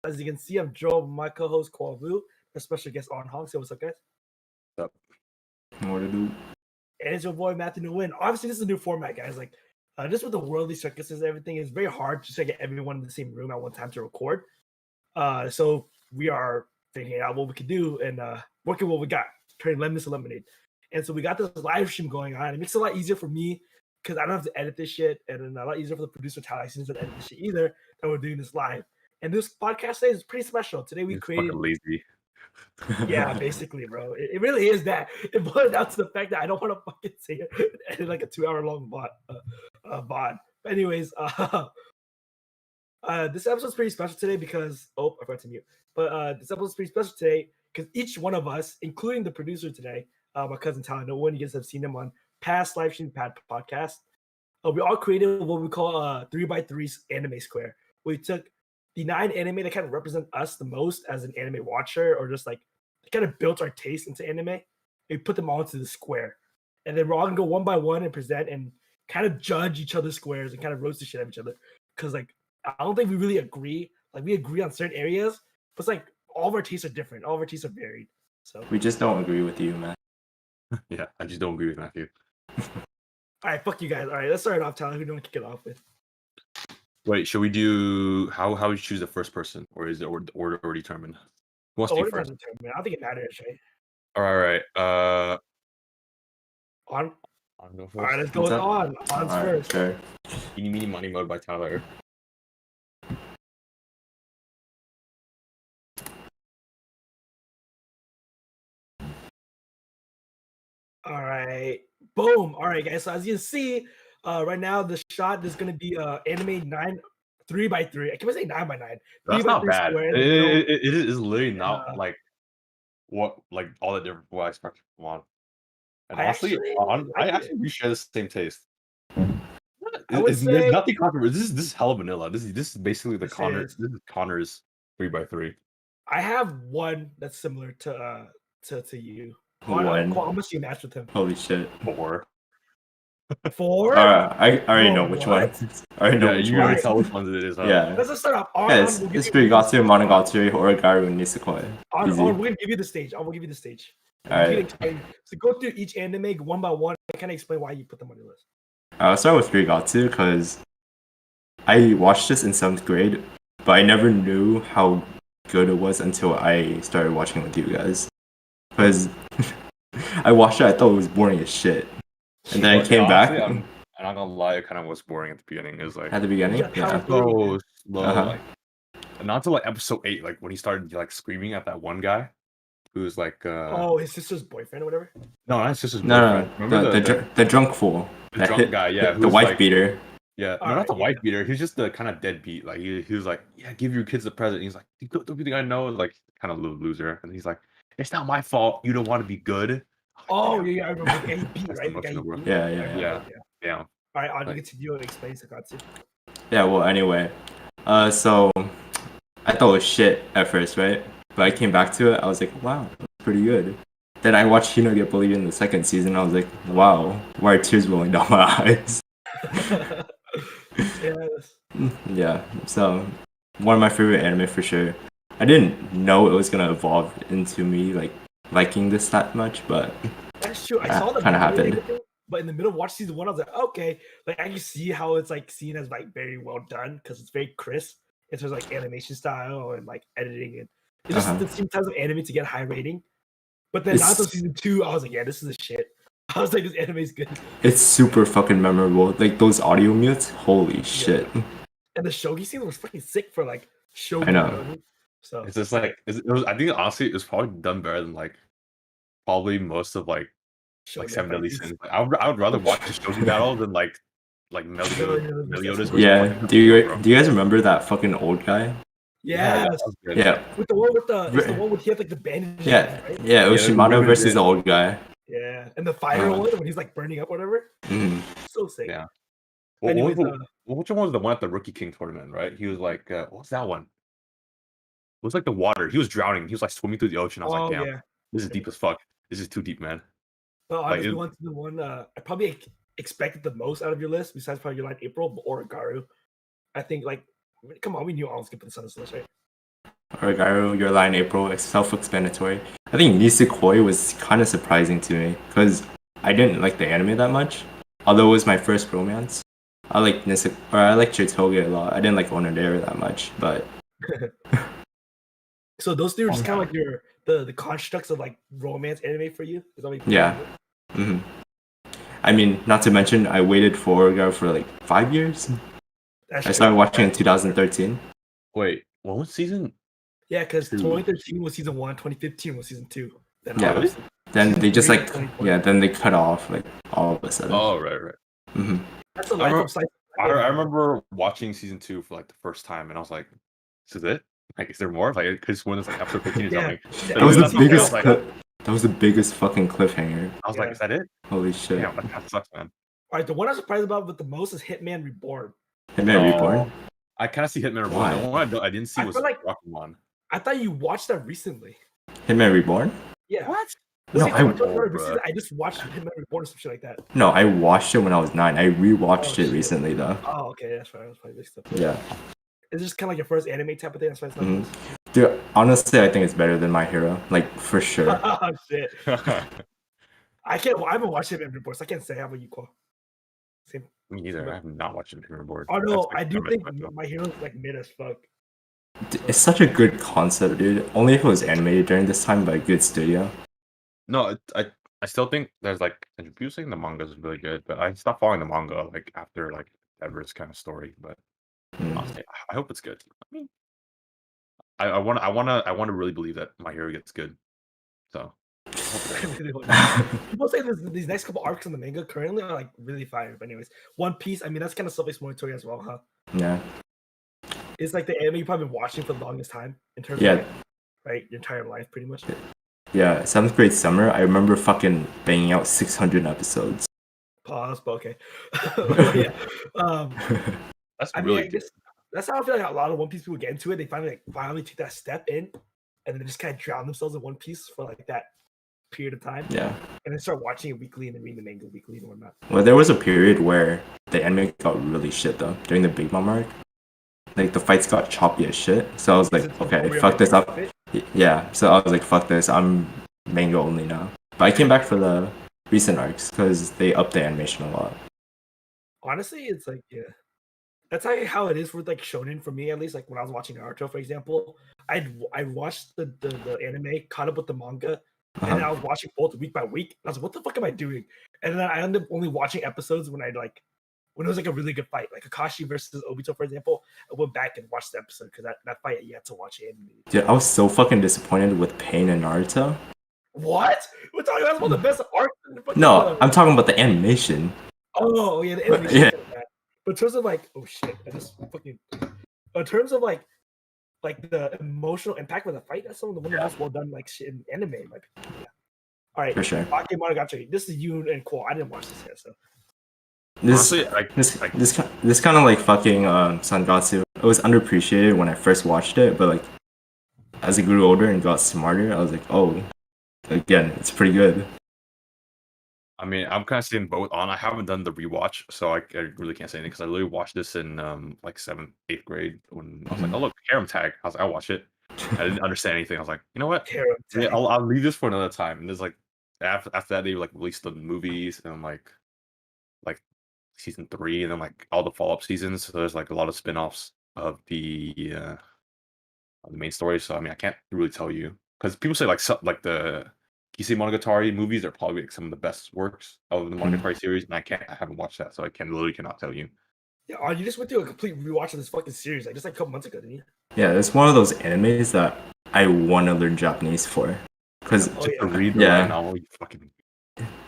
As you can see, I'm Joe, my co-host Kwavu, our special guest on Hong. Say what's up, guys? What's up? What to do? And it's your boy Matthew Nguyen. Obviously, this is a new format, guys. Just with the worldly circuses and everything, it's very hard to get everyone in the same room at one time to record. So we are figuring out what we can do and working what we got, turning lemons to lemonade. And so we got this live stream going on. It makes it a lot easier for me because I don't have to edit this shit, and then a lot easier for the producer Tyler to edit this shit either. That we're doing this live. And this podcast today is pretty special. Today we created. Lazy. Yeah, basically, bro. It really is that. It boils down to the fact that I don't want to fucking say it and edit like a 2-hour-long bot. But anyways, this episode's pretty special today because I forgot to mute. But this episode's pretty special today because each one of us, including the producer today, my cousin Tyler, no one you guys have seen him on past live stream podcast. We all created what we call 3x3's anime square. We took the 9 anime that kind of represent us the most as an anime watcher, or just like kind of built our taste into anime. We put them all into the square, and then we're all gonna go one by one and present and kind of judge each other's squares and kind of roast the shit out of each other. Because I don't think we really agree. We agree on certain areas, but it's all of our tastes are different. All of our tastes are varied. So we just don't agree with you, man. Yeah, I just don't agree with Matthew. All right, fuck you guys. All right, let's start it off. Tyler, who do you want to kick it off with? Wait, should we do how we choose the first person, or is the order already determined? Who wants to be first? I don't think it matters, right? All right. On. Go first. All right, let's go with On. On's first. Sure. Eeny, Meeny, Money Mode by Tyler. All right. Boom. All right, guys. So as you can see, right now the shot is going to be anime 3x3. I can't say 9x9. That's not bad. It is literally not like what all the different what I expect from On. And I actually we share the same taste. There's nothing controversial. This is hella vanilla. This is basically the Connor. This is Connor's 3x3. I have one that's similar to you. One. How much do you match with him? Holy shit. 4. 4? I already know which one. I already know which you one. already tell which ones it is. Huh? Yeah. Let's start off. It's Rigatsu, Monogatari, Orogaru, and Nisekoi. We're going to give you the stage. I will give you the stage. Alright. So go through each anime one by one and kind of explain why you put them on your list. I'll start with Rigatsu because I watched this in 7th grade, but I never knew how good it was until I started watching it with you guys. Because I watched it, I thought it was boring as shit. And then I came back. I'm not gonna lie, it kind of was boring at the beginning. It was like at the beginning, yeah. So slow, and not until episode 8, when he started screaming at that one guy, who's his sister's boyfriend or whatever. No, not his sister's boyfriend. No, the drunk fool, the drunk guy, yeah, the wife beater. Yeah, no, not the wife beater. He's just the kind of deadbeat. He was like, yeah, give your kids a present. He's like, don't you think I know? Kind of little loser, and he's like, it's not my fault. You don't want to be good. Oh yeah, I remember. Yeah, he beat, right? Yeah. All right, I'll continue and explain Sakatsu. Yeah, well, anyway, so I thought it was shit at first, right? But I came back to it. I was like, wow, that's pretty good. Then I watched Hino get bullied in the 2nd season. I was like, wow, why are tears rolling down my eyes? Yes. Yeah, so one of my favorite anime for sure. I didn't know it was gonna evolve into me liking this that much, but that's true. I saw the kind of happened. But in the middle of watch season 1, I was like, okay, I can see how it's seen as very well done because it's very crisp in terms of animation style and editing, and it's just the same types of anime to get a high rating. But then Naruto season 2, I was like, yeah, this is a shit. I was like, this anime is good. It's super fucking memorable. Those audio mutes, holy shit. And the shogi scene was fucking sick for shogi. I know. So it's just it was. I think honestly, it was probably done better than probably most of 7 Deadly Sins. I would rather watch the shogi battle than Meliodas. Yeah. Do you guys remember that fucking old guy? Yeah. With the one with he had the bandage. Yeah. Right? Yeah. It was Shimano versus the old guy. Yeah, and the fire one when he's burning up, whatever. So sick. Yeah. Well, anyways, which one was the one at the Rookie King tournament? Right? He was what was that one? It was the water. He was drowning. He was swimming through the ocean. I was damn, this is deep as fuck. This is too deep, man. Well, honestly, the one I probably expected the most out of your list, besides probably your line April or Garu. I think come on, we knew I was gonna put this on this list, right? Oregairu, Your Lie in April, it's self-explanatory. I think Nisekoi was kind of surprising to me because I didn't like the anime that much, although it was my first romance. I like I like Chitoge a lot. I didn't like Onodera that much, but So those three were just kind of like the constructs of like romance anime for you. Is that what you yeah. Mm-hmm. I mean, not to mention, I waited for Oregairu for like 5 years. I started watching in 2013. Wait, what was season? Yeah, because 2013 was season 1, 2015 was season 2. Then Yeah. Then they just like then they cut off like all of a sudden. Oh right. Mm-hmm. That's the life of Slice. I remember watching season 2 for like the first time, and I was like, "This is it? Like, is there more? Like, because when it's like episode 15 or something." That was the biggest. That was the biggest fucking cliffhanger. I was like, "Is that it? Holy shit!" Yeah, that sucks, man. All right, the one I'm surprised about with the most is Hitman Reborn. Hitman Reborn. I kind of see Hitman Reborn. The one I didn't see was like Rock'n'Run. I thought you watched that recently. Hitman Reborn? Yeah. What? No, I just watched Hitman Reborn or some shit like that. No, I watched it when I was 9. I rewatched it recently though. Oh, okay, that's right. I was probably mixed up. Yeah. It's just kind of like your first anime type of thing. That's why it's not. Dude, honestly, I think it's better than My Hero. Like for sure. Oh shit. I haven't watched Hitman Reborn, so I can't say. How about you, Cole? Same. Me neither. I have not watched Hitman Reborn. Oh no, I do think My Hero's like mid as fuck. It's such a good concept, dude. Only if it was animated during this time by a good studio. No, I still think there's like introducing the manga is really good, but I stopped following the manga like after like Everest kind of story. But honestly, I hope it's good. I mean, I want to really believe that My Hero gets good. So people say these next couple arcs in the manga currently are like really fire. But anyways, One Piece. I mean, that's kind of self-explanatory as well, huh? Yeah. It's like the anime you've probably been watching for the longest time in terms of like, right, your entire life, pretty much. Yeah, 7th grade summer, I remember fucking banging out 600 episodes. Pause, but okay. Yeah. That's really good. That's how I feel like a lot of One Piece people get into it. They finally take that step in, and then just kind of drown themselves in One Piece for like that period of time. Yeah. And then start watching it weekly and then reading the manga weekly and whatnot. Well, there was a period where the anime got really shit though, during the Big Mom arc. Like the fights got choppy as shit. So I was like, okay, fuck this up. Yeah, so I was like, fuck this, I'm manga only now. But I came back for the recent arcs because they upped the animation a lot. Honestly, it's like, yeah. That's how it is with like shonen for me, at least. Like when I was watching Naruto, for example, I watched the anime, caught up with the manga, and then I was watching both week by week. I was like, what the fuck am I doing? And then I ended up only watching episodes when it was like a really good fight, like Kakashi versus Obito, for example. I went back and watched the episode because that fight you had to watch it. Dude, I was so fucking disappointed with Pain and Naruto. What? We're talking about one of the best arcs. No, I'm talking about the animation. Oh yeah, the animation. Yeah. But in terms of like, oh shit, I just fucking. In terms of like the emotional impact of the fight, that's some of the most well done like shit in anime, in my opinion. Yeah. All right, for sure. Ake Monogatari. This is you and Cole. I didn't watch this yet, so. This kind of like fucking Sangatsu. It was underappreciated when I first watched it, but like as I grew older and got smarter, I was like, oh, again, it's pretty good. I mean, I'm kind of seeing both on. I haven't done the rewatch, so I really can't say anything because I literally watched this in like 7th, 8th grade when I was like, oh look, harem tag. I was like, I'll watch it. I didn't understand anything. I was like, you know what? Yeah, I'll leave this for another time. And there's like after that they like released the movies and like season 3 and then like all the follow-up seasons. So there's like a lot of spin-offs of the main story. So I mean, I can't really tell you because people say like the Kisei Monogatari movies are probably like some of the best works of the Monogatari series, and I haven't watched that, so I literally cannot tell you. Yeah, you just went through a complete rewatch of this fucking series, like just like a couple months ago, didn't you? Yeah, it's one of those animes that I want to learn Japanese for, because to read the light novel, you fucking.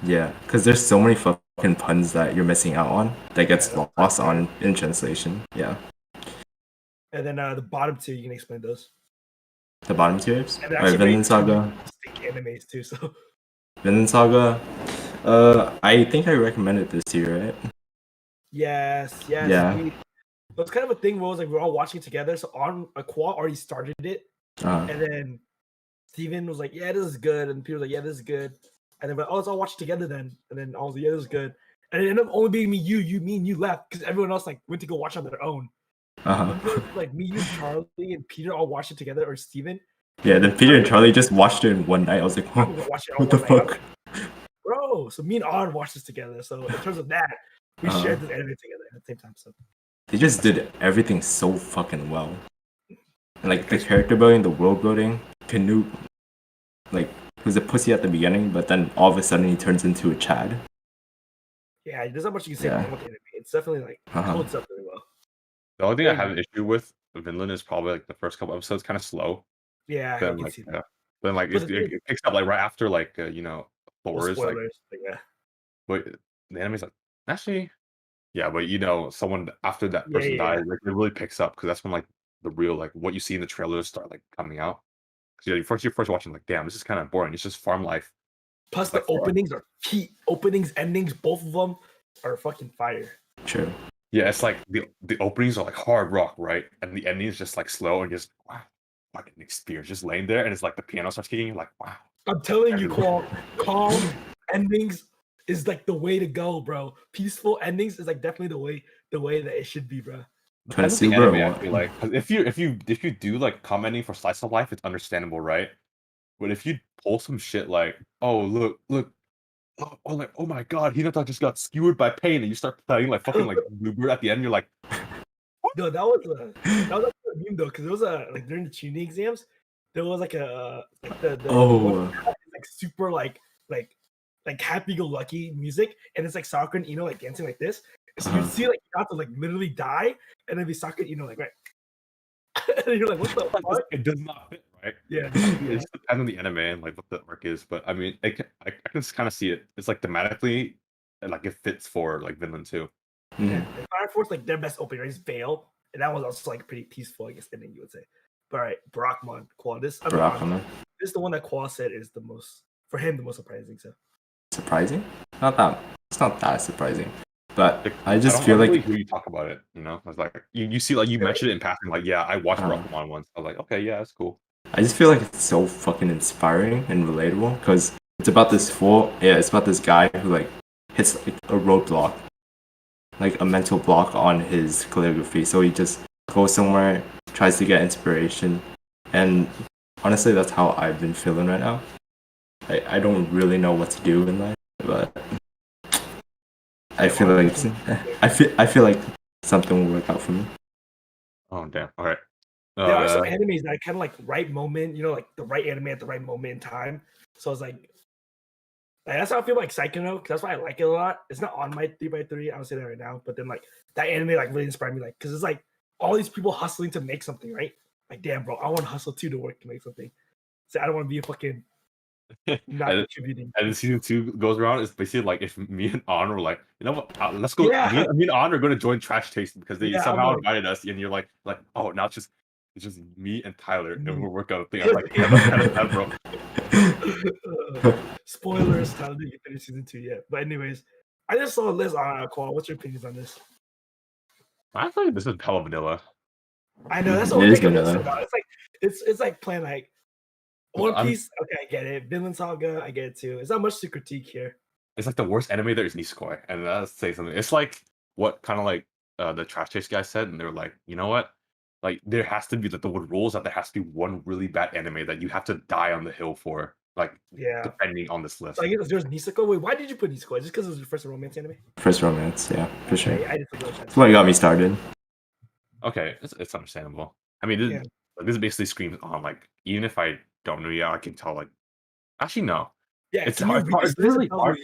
Yeah, because there's so many fucking puns that you're missing out on that gets lost in translation. Yeah. And then the bottom two, you can explain those. The bottom two apes? Alright, Vinland Saga. Animes too, so. Vinland Saga. I think I recommended this to you, right? Yes. Yeah. It was kind of a thing where it was like we're all watching it together. So Aqua already started it, and then Steven was like, "Yeah, this is good," and Peter was like, "Yeah, this is good," and then let's all watch it together then. And then I was like, "Yeah, this is good," and it ended up only being me and you left because everyone else like went to go watch on their own. Like me, you, Charlie, and Peter all watched it together, or Steven. Yeah, then Peter and Charlie just watched it in one night. I was like, oh, what the fuck? Bro, so me and Odd watched this together. So in terms of that, we shared this anime together at the same time. So they just did everything so fucking well. And like the character building, the world building, Canoe, like was a pussy at the beginning, but then all of a sudden he turns into a Chad. Yeah, there's not much you can say about the anime. It's definitely like holds up really well. The only thing I have an issue with Vinland is probably like the first couple episodes kind of slow. Yeah, then like then like it picks up like right after like Thor is like but the anime's like actually but someone after that person dies like it really picks up because that's when like the real like what you see in the trailers start like coming out. Because you're first watching like damn this is kind of boring. It's just farm life. Plus the openings are key. Openings, endings, both of them are fucking fire. True. Yeah, it's like the openings are like hard rock, right? And the ending is just like slow and just wow, fucking experience just laying there, and it's like the piano starts kicking. You're like, wow. I'm telling you, calm endings is like the way to go, bro. Peaceful endings is like definitely the way that it should be, bro. Kind of super. I feel like if you do like commenting for slice of life, it's understandable, right? But if you pull some shit like, oh look, like oh my god, Hinata just got skewered by pain, and you start playing like fucking like Bluebird at the end, you're like, no, that was a meme though, because it was like during the tuning exams, there was like a like the like super like happy-go-lucky music, and it's like Sakura and Ino like dancing like this. So you'd see like Hinata like literally die, and then be Sakura and Ino like right. And you're like, what the fuck? It does not fit, right? Yeah, it just depends on the anime and like what the arc is. But I mean, I can just kind of see it. It's like thematically, and like it fits for like Vinland too. Yeah, Fire Force like their best opening is Veil, and that was also like pretty peaceful, I guess, ending you would say. But all right, Barackmon, Qual. This is the one that Qual said is the most for him the most surprising. So surprising? It's not that surprising. But I just feel like really you talk about it, it's like you see like you mentioned it in passing, like I watched Barackmon once. I was like, okay, yeah, that's cool. I just feel like it's so fucking inspiring and relatable because it's about this it's about this guy who like hits like a roadblock, like a mental block on his calligraphy. So he just goes somewhere, tries to get inspiration, and honestly, that's how I've been feeling right now. I don't really know what to do in life, but I feel like something will work out for me. Oh damn! All right. There are some animes that kind of like right moment, like the right anime at the right moment in time. So it's like that's how I feel like Psycho, because that's why I like it a lot. It's not on my 3x3, I'll say that right now. But then like that anime like really inspired me, like because it's like all these people hustling to make something, right? Like damn, bro, I want to hustle too to work to make something. So I don't want to be a fucking not contributing. And then season 2 goes around. It's basically like if me and On were like, you know what? Let's go. Me and On are going to join Trash Taste because they somehow invited us, and you're like, oh, now it's just me and Tyler, and we're working on a thing. I'm like, yeah, that's kind of bro. Spoilers, Tyler didn't get finished season 2 yet. But anyways, I just saw a list on Qual. What's your opinions on this? I think this is hella vanilla. I know that's what vanilla. It's like it's like playing like One Piece. Okay, I get it. Vinland Saga, I get it too. It's not much to critique here. It's like the worst anime there is Nisekoi, and let's say something. It's like what kind of like the Trash Taste guy said, and they were like, you know what? Like there has to be the rules that there has to be one really bad anime that you have to die on the hill for. Like depending on this list. So I guess there's Nisekoi. Wait, why did you put Nisekoi? Just because it was your first romance anime? First romance, yeah, for sure. I just that's what got me started. Okay, it's understandable. I mean, this basically screams on like even if I don't know yet, I can tell like actually no. Yeah, it's hard. It's really hard.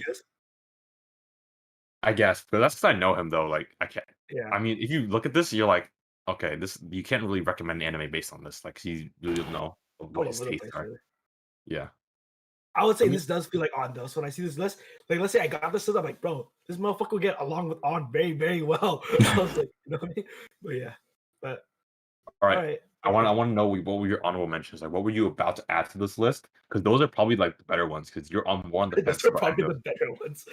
I guess, but that's because I know him though. Like I can't. Yeah. I mean, if you look at this, you're like, okay, you can't really recommend anime based on this. Like, you really don't know what his tastes are. Really. Yeah. I would say this does feel like On though. So when I see this list, like let's say I got this list, I'm like, bro, this motherfucker will get along with On very, very well. I was like, you know what I mean? But yeah. But all right. I want to know what were your honorable mentions? Like, what were you about to add to this list? Because those are probably like the better ones. Because you're on more on the fence. Those are probably the better ones.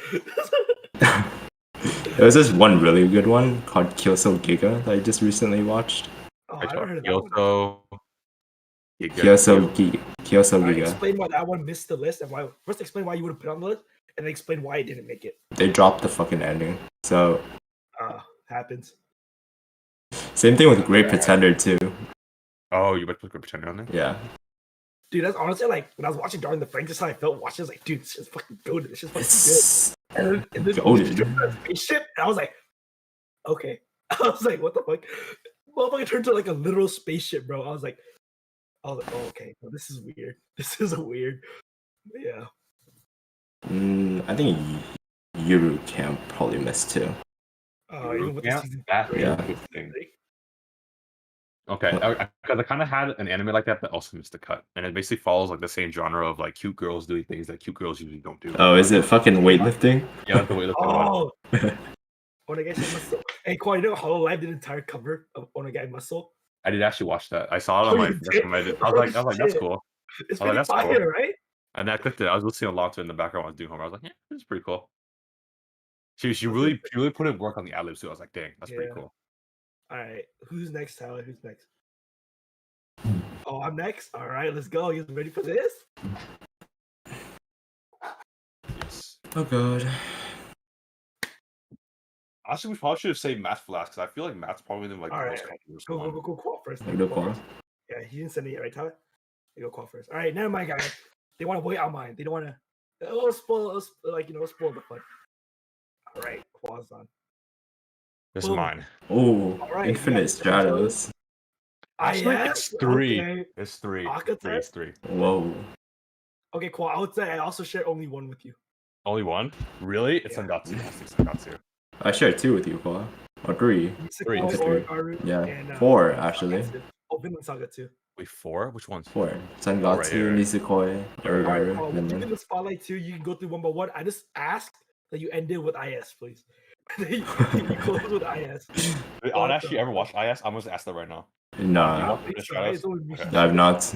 There was this one really good one called Kyoso Giga that I just recently watched. Oh, I never heard of that one. Kyoso Giga. Explain why that one missed the list and why. First, explain why you would have put it on the list, and then explain why it didn't make it. They dropped the fucking ending. So happens. Same thing with Great Pretender too. Oh, you better put Great Pretender on there? Yeah. Dude, that's honestly like when I was watching Darling the Franxx, I felt watching. I was like, dude, this is fucking good. This is fucking It's good. And then goated. spaceship, and I was like, okay. I was like, what the fuck? Motherfucker turned to like a literal spaceship, bro. I was like, oh, okay. Well, this is weird. This is weird. Yeah. I think Yuru Camp probably missed too. Even with the Yeah, season that's three, Yeah. interesting. Okay, because I kind of had an anime like that also missed the cut, and it basically follows like the same genre of like cute girls doing things that cute girls usually don't do. Oh, is it fucking weightlifting? Yeah, that's the weightlifting one. Oh, Onegai Muscle. Hey, Kawhi, you know Hollow Live did an entire cover of Onegai Muscle? I did actually watch that. I saw it on my you did? recommended. I was like, that's shit. cool. It's I was pretty like, that's fire, cool. right? And I clicked it. I was listening along to it in the background while I was doing homework. I was like, yeah, this is pretty cool. She really put in work on the ad libs too. I was like, dang, that's pretty cool. All right, who's next, Tyler? Who's next? Oh, I'm next. All right, let's go. You ready for this? Yes. Oh god. Actually, we probably should have saved Matt's last because I feel like Matt's probably the like All the right, most controversial one. go Qual first. You go Qual. Yeah, he didn't send it yet, right, Tyler? You go Qual first. All right, never mind, guys. They want to wait on mine. They don't want to. It'll spoil, spoil the fun. All right, Qual's on. This is Boom. mine. Oh, Alright, Infinite yeah, Stratos. Actually, it's three. Okay. It's three. Akata? Three is three. Whoa. Okay, Qual. I would say I also share only one with you. Only one? Really? It's Yeah. Sangatsu. I think Sangatsu. I shared 2 with you, Qual. Or 3. Three. Nisekoi, Three. Aru, Yeah. and, 4 actually. Sagatsu. Oh, Vinland Saga too. Wait, 4? Which ones? 4. Sangatsu, right. Nisekoi, Alright, Urgaru, Qual, and you then get the spotlight too. You can go through one by one. I just asked that you ended with IS, please. you close with IS. Wait, I'll actually ever watch IS. I'm gonna ask that right now. Nah, watch Infinite Stratos? Okay. I've not.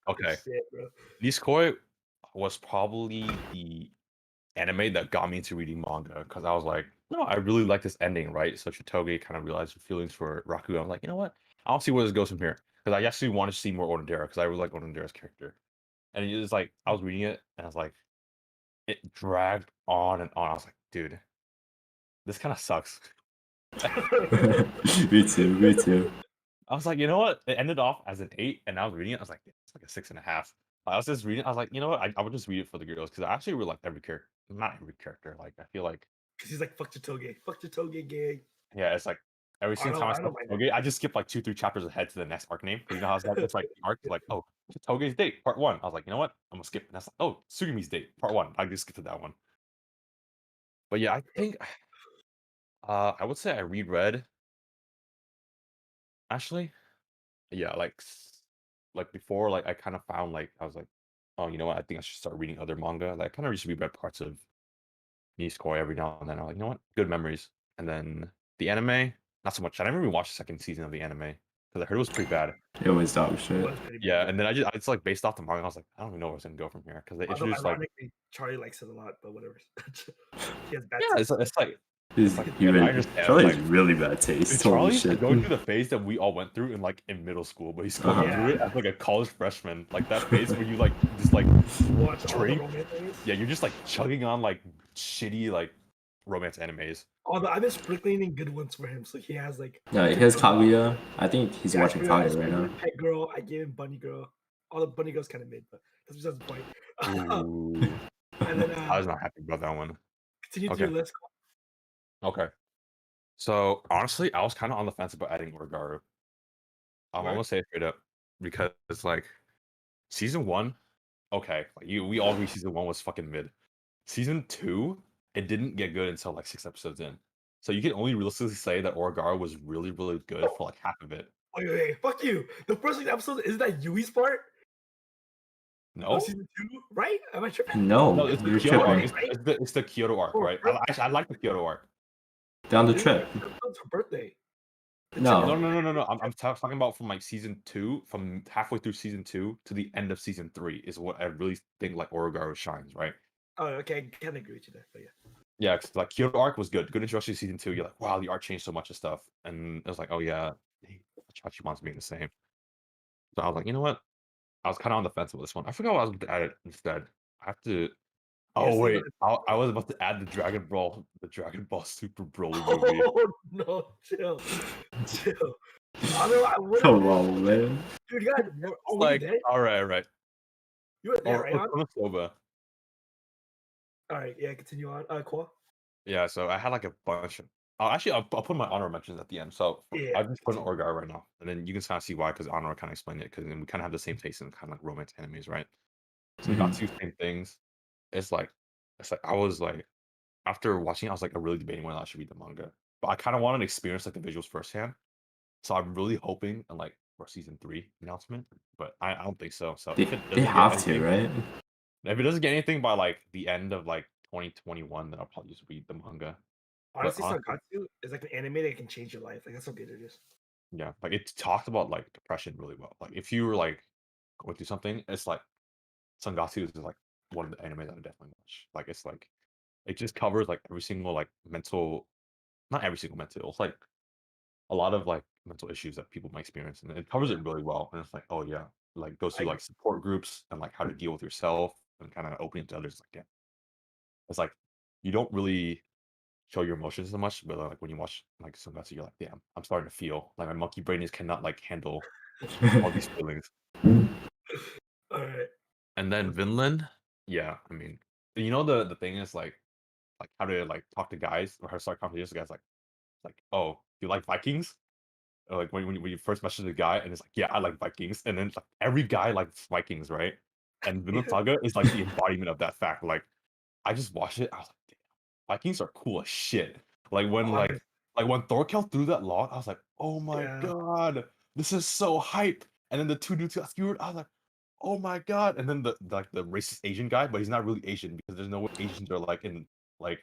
Okay. Shit, bro. Nisekoi was probably the anime that got me into reading manga because I was like, no, I really like this ending, right? So Chitoge kind of realized her feelings for Raku. I was like, you know what? I'll see where this goes from here because I actually wanted to see more Onodera because I really like Onodera's character. And it was like I was reading it and I was like, it dragged on and on. I was like, dude, this kind of sucks. Me too, me too. I was like, you know what? It ended off as an 8, and I was reading it. I was like, it's like a 6.5. I was just reading. I was like, you know what? I would just read it for the girls because I actually really like every character. Not every character. Like I feel like Because he's like, fuck Chitoge gang. yeah, it's like every single time I I start don't mind Toge, I just skip like 2-3 chapters ahead to the next arc name. Because you know how it's like, the arc is like, oh, Toge's date, part 1. I was like, you know what? I'm gonna skip. And that's like, oh, Tsugumi's date, part 1. I just skip to that one. But yeah, I think I would say I reread. Actually, yeah, like before, like I kind of found like I was like, oh, you know what? I think I should start reading other manga. Like, I kind of used to read parts of Nisekoi every now and then. I'm like, you know what? Good memories. And then the anime, not so much. I never even watched the second season of the anime because I heard it was pretty bad. It was dog shit. Yeah, and then I just like based off the manga, I was like, I don't even know where it's gonna go from here because they introduced like Charlie likes it a lot, but whatever. He has bad yeah, taste. it's like He's like, even, I understand, Charlie's like, really bad taste. dude, Holy Charlie's shit. going through the phase that we all went through in middle school, but he's going Uh-huh. through it as like a college freshman. Like that phase where you like just like Watch all the drink. romance animes. Yeah, you're just like chugging on like shitty like romance animes. Although I've been sprinkling in good ones for him, so he has like. Yeah, he has Kaguya. I think he's watching I Kaguya right now. Pet Girl, I gave him Bunny Girl. All the Bunny Girls kind of mid, but that's besides the point. Ooh. And then I was not happy about that one. continue to Okay. your list. Okay. So honestly, I was kind of on the fence about adding Orgaru. I'm Right. gonna say it straight up because it's like season 1. Okay, like we all agree season 1 was fucking mid. Season 2, it didn't get good until like 6 episodes in. So you can only realistically say that Orgaru was really, really good for like half of it. Wait, fuck you. The first episode is that Yui's part? No, Season 2, right? Am I tripping? No, it's the you're Kyoto arc. tripping. It's the Kyoto arc, right? I like the Kyoto arc. Down the trip. It's her birthday. No. No. I'm talking about from like season 2, from halfway through season 2 to the end of season 3 is what I really think like Oragaru shines, right? Oh, okay. I can agree with you there, but yeah. Yeah, 'cause, like Kyoto arc was good. Good introduction to season 2. You're like, wow, the art changed so much of stuff, and it was like, oh yeah, Hachimon's being the same. So I was like, you know what? I was kind of on the fence with this one. I forgot what I was gonna add it instead. I have to. Oh wait, I was about to add the Dragon Ball Super Broly movie. Oh no, chill, chill. I don't know. I would have Come been. on, man. Dude, you guys. It's Oh, were you like, there? all right, You were there, right? or On. Konosuba. All right, yeah. Continue on. Cool. Yeah, so I had like a bunch of. Actually, I'll put my honor mentions at the end. So Yeah. I've just put an Orgar right now, and then you can kind of see why, because honor kind of explained it, because we kind of have the same taste in kind of like romance animes, right? So got Mhm. two same things. It's like, I was like, after watching, I was like, really debating whether I should read the manga, but I kind of wanted to experience like the visuals firsthand. So I'm really hoping and like for season 3 announcement, but I don't think so. So if it They doesn't get have to, anything, right? if it doesn't get anything by like the end of like 2021, then I'll probably just read the manga. But Honestly, honestly, Sangatsu is like an anime that can change your life. Like that's how good it is. yeah, like it talked about like depression really well. Like if you were like going through something, it's like Sangatsu is like one of the anime that I definitely watch. Like it's like it just covers like every single like mental, not every single mental, it's like a lot of like mental issues that people might experience, and it covers Yeah, it really well. And it's like, oh yeah, like goes I through like support groups and like how to deal with yourself and kind of opening to others. Like, yeah, it's like you don't really show your emotions so much, but like when you watch like Sangatsu, you're like, damn, I'm starting to feel like my monkey brain is cannot like handle all these feelings. all right. And then Vinland, yeah, I mean, you know the thing is like how to like talk to guys or how to start conversations with guys like, oh, you like Vikings? Or, like when you first message the guy and it's like, yeah, I like Vikings, and then like every guy likes Vikings, right? And Vinland Yeah. Saga is like the embodiment of that fact. Like I just watched it, I was like, damn, Vikings are cool as shit. Like when Honest, like when Thorkel threw that log, I was like, oh my yeah. god, this is so hype. And then the two dudes got skewered, I was like, oh my god. And then the racist Asian guy, but he's not really Asian because there's no way Asians are like in like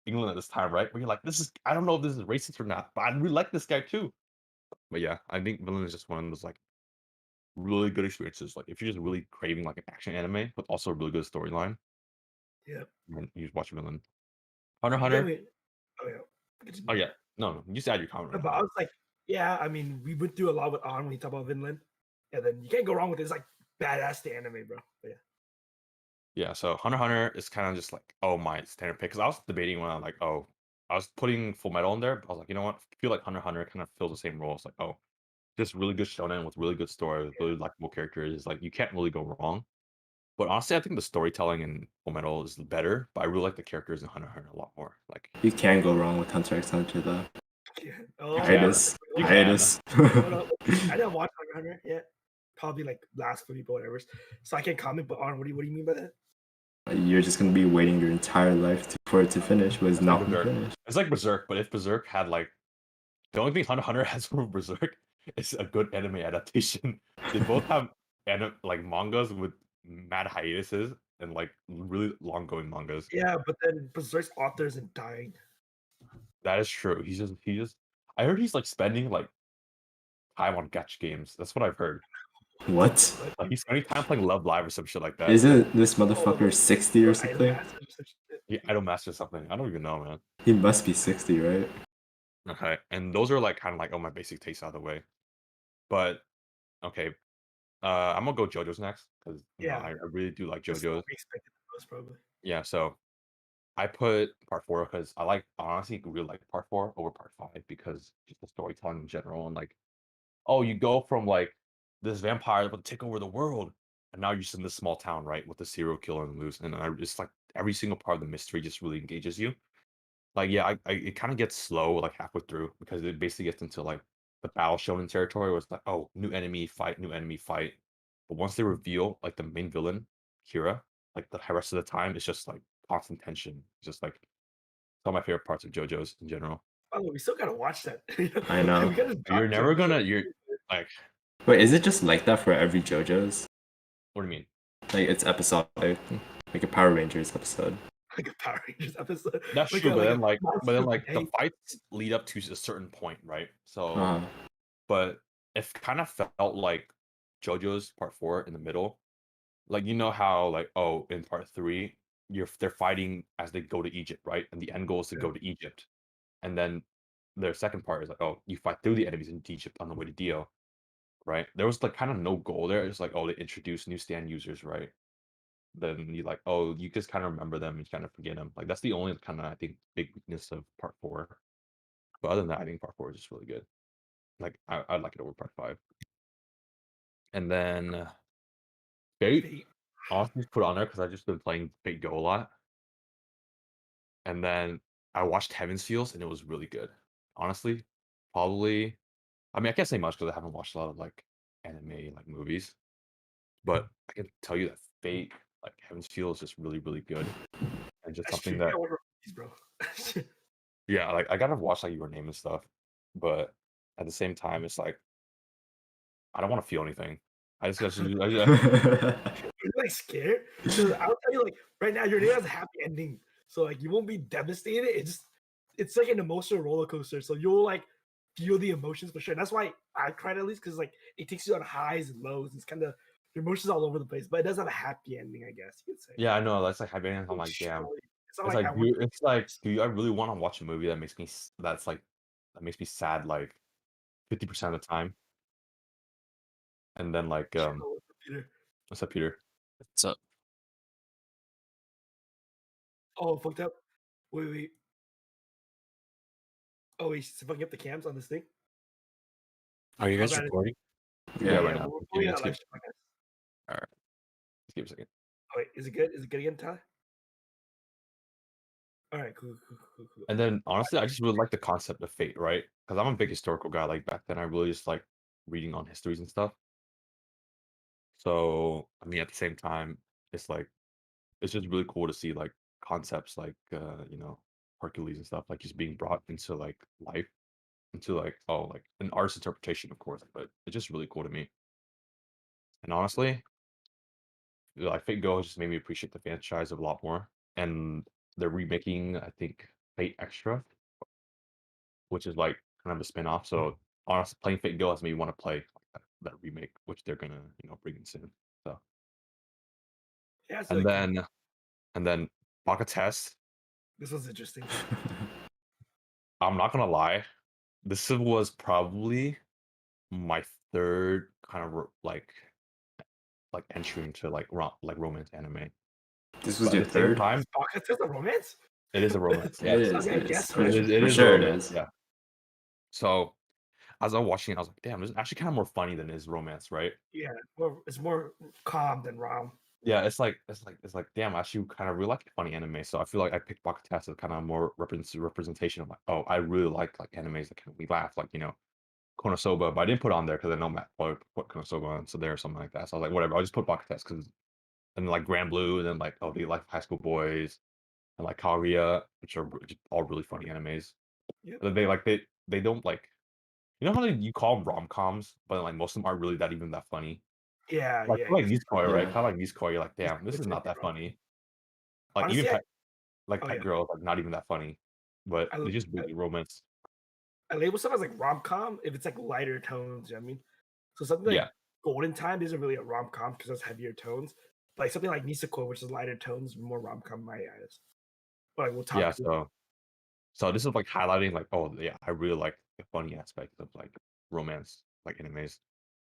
England at this time, right? But you're like, this is, I don't know if this is racist or not, but I really like this guy too. But yeah, I think Villain is just one of those like really good experiences. Like if you're just really craving like an action anime with also a really good storyline, Yeah. then you just watch Villain. Hunter x You gave Hunter. me. Oh yeah. Oh Continue. yeah, no, you just add your comment No, right but I now. was like, yeah. I mean, we went through a lot with On when you talk about Vinland, and then you can't go wrong with it. It's like badass the anime, bro. But yeah. Yeah, so Hunter x Hunter is kind of just like, oh, my standard pick, because I was debating when I'm like, oh, I was putting Full Metal in there, but I was like, you know what, I feel like Hunter x Hunter kind of fills the same role. It's like, oh, just really good shonen with really good story, with really likable characters. Like you can't really go wrong. But honestly, I think the storytelling in Fullmetal is better, but I really like the characters in Hunter x Hunter a lot more. Like You can't go wrong with Hunter x Hunter, though. Yeah. you Oh, can, Hiatus. you hold on. can. Hiatus. Hold on. I didn't watch Hunter x Hunter yet. Probably like last 40 but whatever. So I can't comment. But On, what do you mean by that? You're just gonna be waiting your entire life for it to finish, but it's It's like not gonna Berserk. finish. It's like Berserk, but if Berserk had like the only thing Hunter x Hunter has from Berserk is a good anime adaptation. They both have like mangas with mad hiatuses and like really long going mangas. Yeah, but then Berserk's author isn't dying. That is true. He just I heard he's like spending like time on gacha games. That's what I've heard. What? But Like he's spending time playing Love Live or some shit like that. Isn't this oh, motherfucker 60 or Idol something? Master or some shit. Yeah, Idol Master something. I don't even know, man. He must be 60, right? Okay. And those are like kind of like, oh, my basic tastes out of the way. But okay. I'm gonna go JoJo's next because Yeah, I really do like that's what JoJo's. we expected the most probably. Yeah, so I put part 4 because I like honestly really like part 4 over part 5 because just the storytelling in general and like, oh, you go from like this vampire about to take over the world, and now you're just in this small town, right, with the serial killer and loose, and I just like every single part of the mystery just really engages you. Like, yeah, I it kind of gets slow like halfway through because it basically gets into like the battle shonen territory where it's like, oh, new enemy fight, new enemy fight. But once they reveal like the main villain, Kira, like the rest of the time, it's just like constant tension. Just like some of my favorite parts of JoJo's in general. Oh, we still gotta watch that. I know. We gotta You're talk to never him. gonna you're like, Wait, is it just like that for every JoJo's? what do you mean? Like it's episodic, like a Power Rangers episode. Like a Power Rangers episode. That's Like true, a but like a then like monster the gang. fights lead up to a certain point, right? So Uh, but it kind of felt like JoJo's part 4 in the middle. Like, you know how like, oh, in part 3, they're fighting as they go to Egypt, right? And the end goal is to Yeah. go to Egypt. And then their second part is like, oh, you fight through the enemies in Egypt on the way to Dio, right? There was like kind of no goal there. It's like, oh, they introduce new stand users, right? then you like, oh, you just kind of remember them and you kind of forget them. Like that's the only kind of I think big weakness of part 4. But other than that, I think part 4 is just really good. Like I like it over part 5. And then Fate, Fate. honestly, just put it on there because I just been playing Fate Go a lot. And then I watched Heaven's Feels and it was really good. Honestly, probably. I mean, I can't say much because I haven't watched a lot of like anime like movies, but I can tell you that Fate, like Heaven's Feel, is just really, really good, and just That's something true. that Yeah, what these, bro. yeah, like I gotta watch like Your Name and stuff, but at the same time, it's like I don't want to feel anything. You're like scared because I'll tell you, like right now, your name has a happy ending, so like you won't be devastated. It's like an emotional roller coaster, so you'll like feel the emotions for sure. That's why I cried at least because like it takes you on highs and lows. It's kind of your emotions all over the place, but it does have a happy ending, I guess you could say. Yeah, I know. That's like happy endings. I'm Like, like, damn. it's not It's like like, I went. do I really want to watch a movie that makes me that makes me sad like 50% of the time? And then like, Peter. what's up, Peter? What's up? Oh, fucked up. Wait. Oh, he's fucking up the cams on this thing. Are you How guys bad is it? recording? Yeah, right now. We're Give pulling me, out let's live give, stream, I guess. All right. let's give a second. Oh, wait, is it good? Is it good again, Tyler? All right, cool. And then honestly, I just really like the concept of fate, right? Because I'm a big historical guy. Like back then, I really just like reading on histories and stuff. So I mean, at the same time, it's like it's just really cool to see like concepts like Hercules and stuff like just being brought into like life, into like like an artist's interpretation, of course. But it's just really cool to me. And honestly, like Fate Go has just made me appreciate the franchise a lot more. And they're remaking, I think, Fate Extra, which is like kind of a spin-off. So honestly, playing Fate Go has made me want to play that remake, which they're gonna bring in soon. So Yeah, it's and really cool. then Baka Test. This was interesting. I'm not gonna lie, this was probably my third kind of like entry into like romance anime. This was But your at the same third? time, Podcast is a romance? it is a romance. It Yes, is. Okay, I It is. guess For, so. it for is a sure, it romance. is. Yeah. So as I was watching it, I was like, damn, this is actually kind of more funny than it is romance, right? Yeah, it's more calm than rom. Yeah, it's like damn, I actually kind of really like funny anime. So I feel like I picked Bakatest as kind of more representation of like, oh, I really like animes that can make me laugh, like Konosuba, but I didn't put it on there because I know Matt probably put Konosuba on, so there or something like that. So I was like, whatever, I'll just put Bakatest because and then like Grand Blue, and then like oh, they like High School Boys and like Kaguya, which are just all really funny animes. Yep. And then they don't like how you call them rom-coms, but like most of them aren't really that even that funny. Yeah, Like yeah. like Nisekoi, right? Yeah. Kind of like Nisekoi, you're like, It's damn, this is it's not that bro. funny. Like even Honestly, Pet yeah. Girl, like not even that funny, but I they just really romance. label stuff as like rom com if it's like lighter tones. You know what I mean, so something like Yeah, Golden Time isn't really a rom com because it's heavier tones. But like something like Niseko, which is lighter tones, more rom com my eyes. But like we'll talk. yeah. So this is like highlighting like, oh yeah, I really like the funny aspect of like romance, like animes,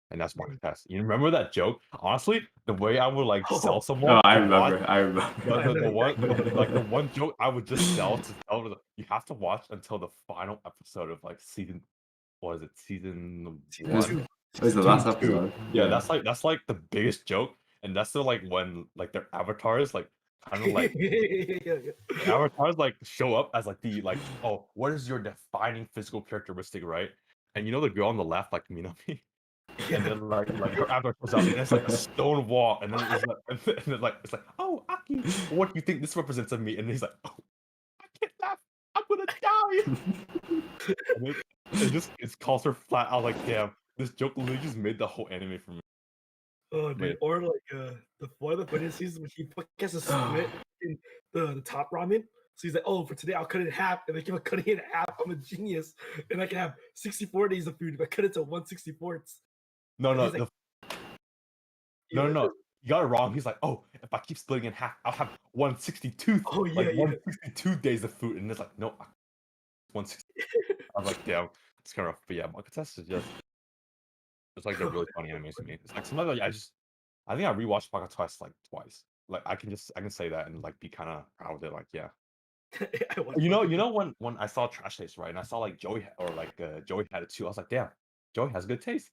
and that's Market Test. You remember that joke? Honestly, the way I would like sell Oh, someone Oh, I to watch remember. I remember. the one joke I would just sell to tell them, you have to watch until the final episode of like season, what is it, season season one? two. It was the Season last two. episode. Yeah, that's like the biggest joke, and that's the like when like their avatars like kind of like Yeah. the avatars like show up as like the like, oh, what is your defining physical characteristic, right? And the girl on the left, like Minami, and then like her avatar comes out, and it's like a stone wall, and then it's like and then like it's like, oh, Aki, what do you think this represents of me? And he's like, oh, I can't laugh, I'm gonna die. And it calls her flat. I was like, damn, this joke literally just made the whole anime for me. Oh, But dude. Or like one of the funniest seasons when he gets a split in the top ramen. So he's like, oh, for today I'll cut it in half. And they keep on cutting it in half. I'm a genius. And I can have 64 days of food if I cut it to 1/64. no, And no, he's like, no, you got it wrong. He's like, oh, if I keep splitting in half, I'll have 162. Oh, yeah, like yeah. 162 days of food, and it's like, no, 160. I was like, damn, it's kind of rough. But yeah, Monkey Test is just it's like they're really funny animes to me. It's like sometimes I think I rewatched Manga Test like twice. like I can say that and like be kind of proud of it. Like, yeah, I was you fucking- know when I saw Trash Taste, right, and I saw like Joey had it too. I was like, damn, Joey has good taste,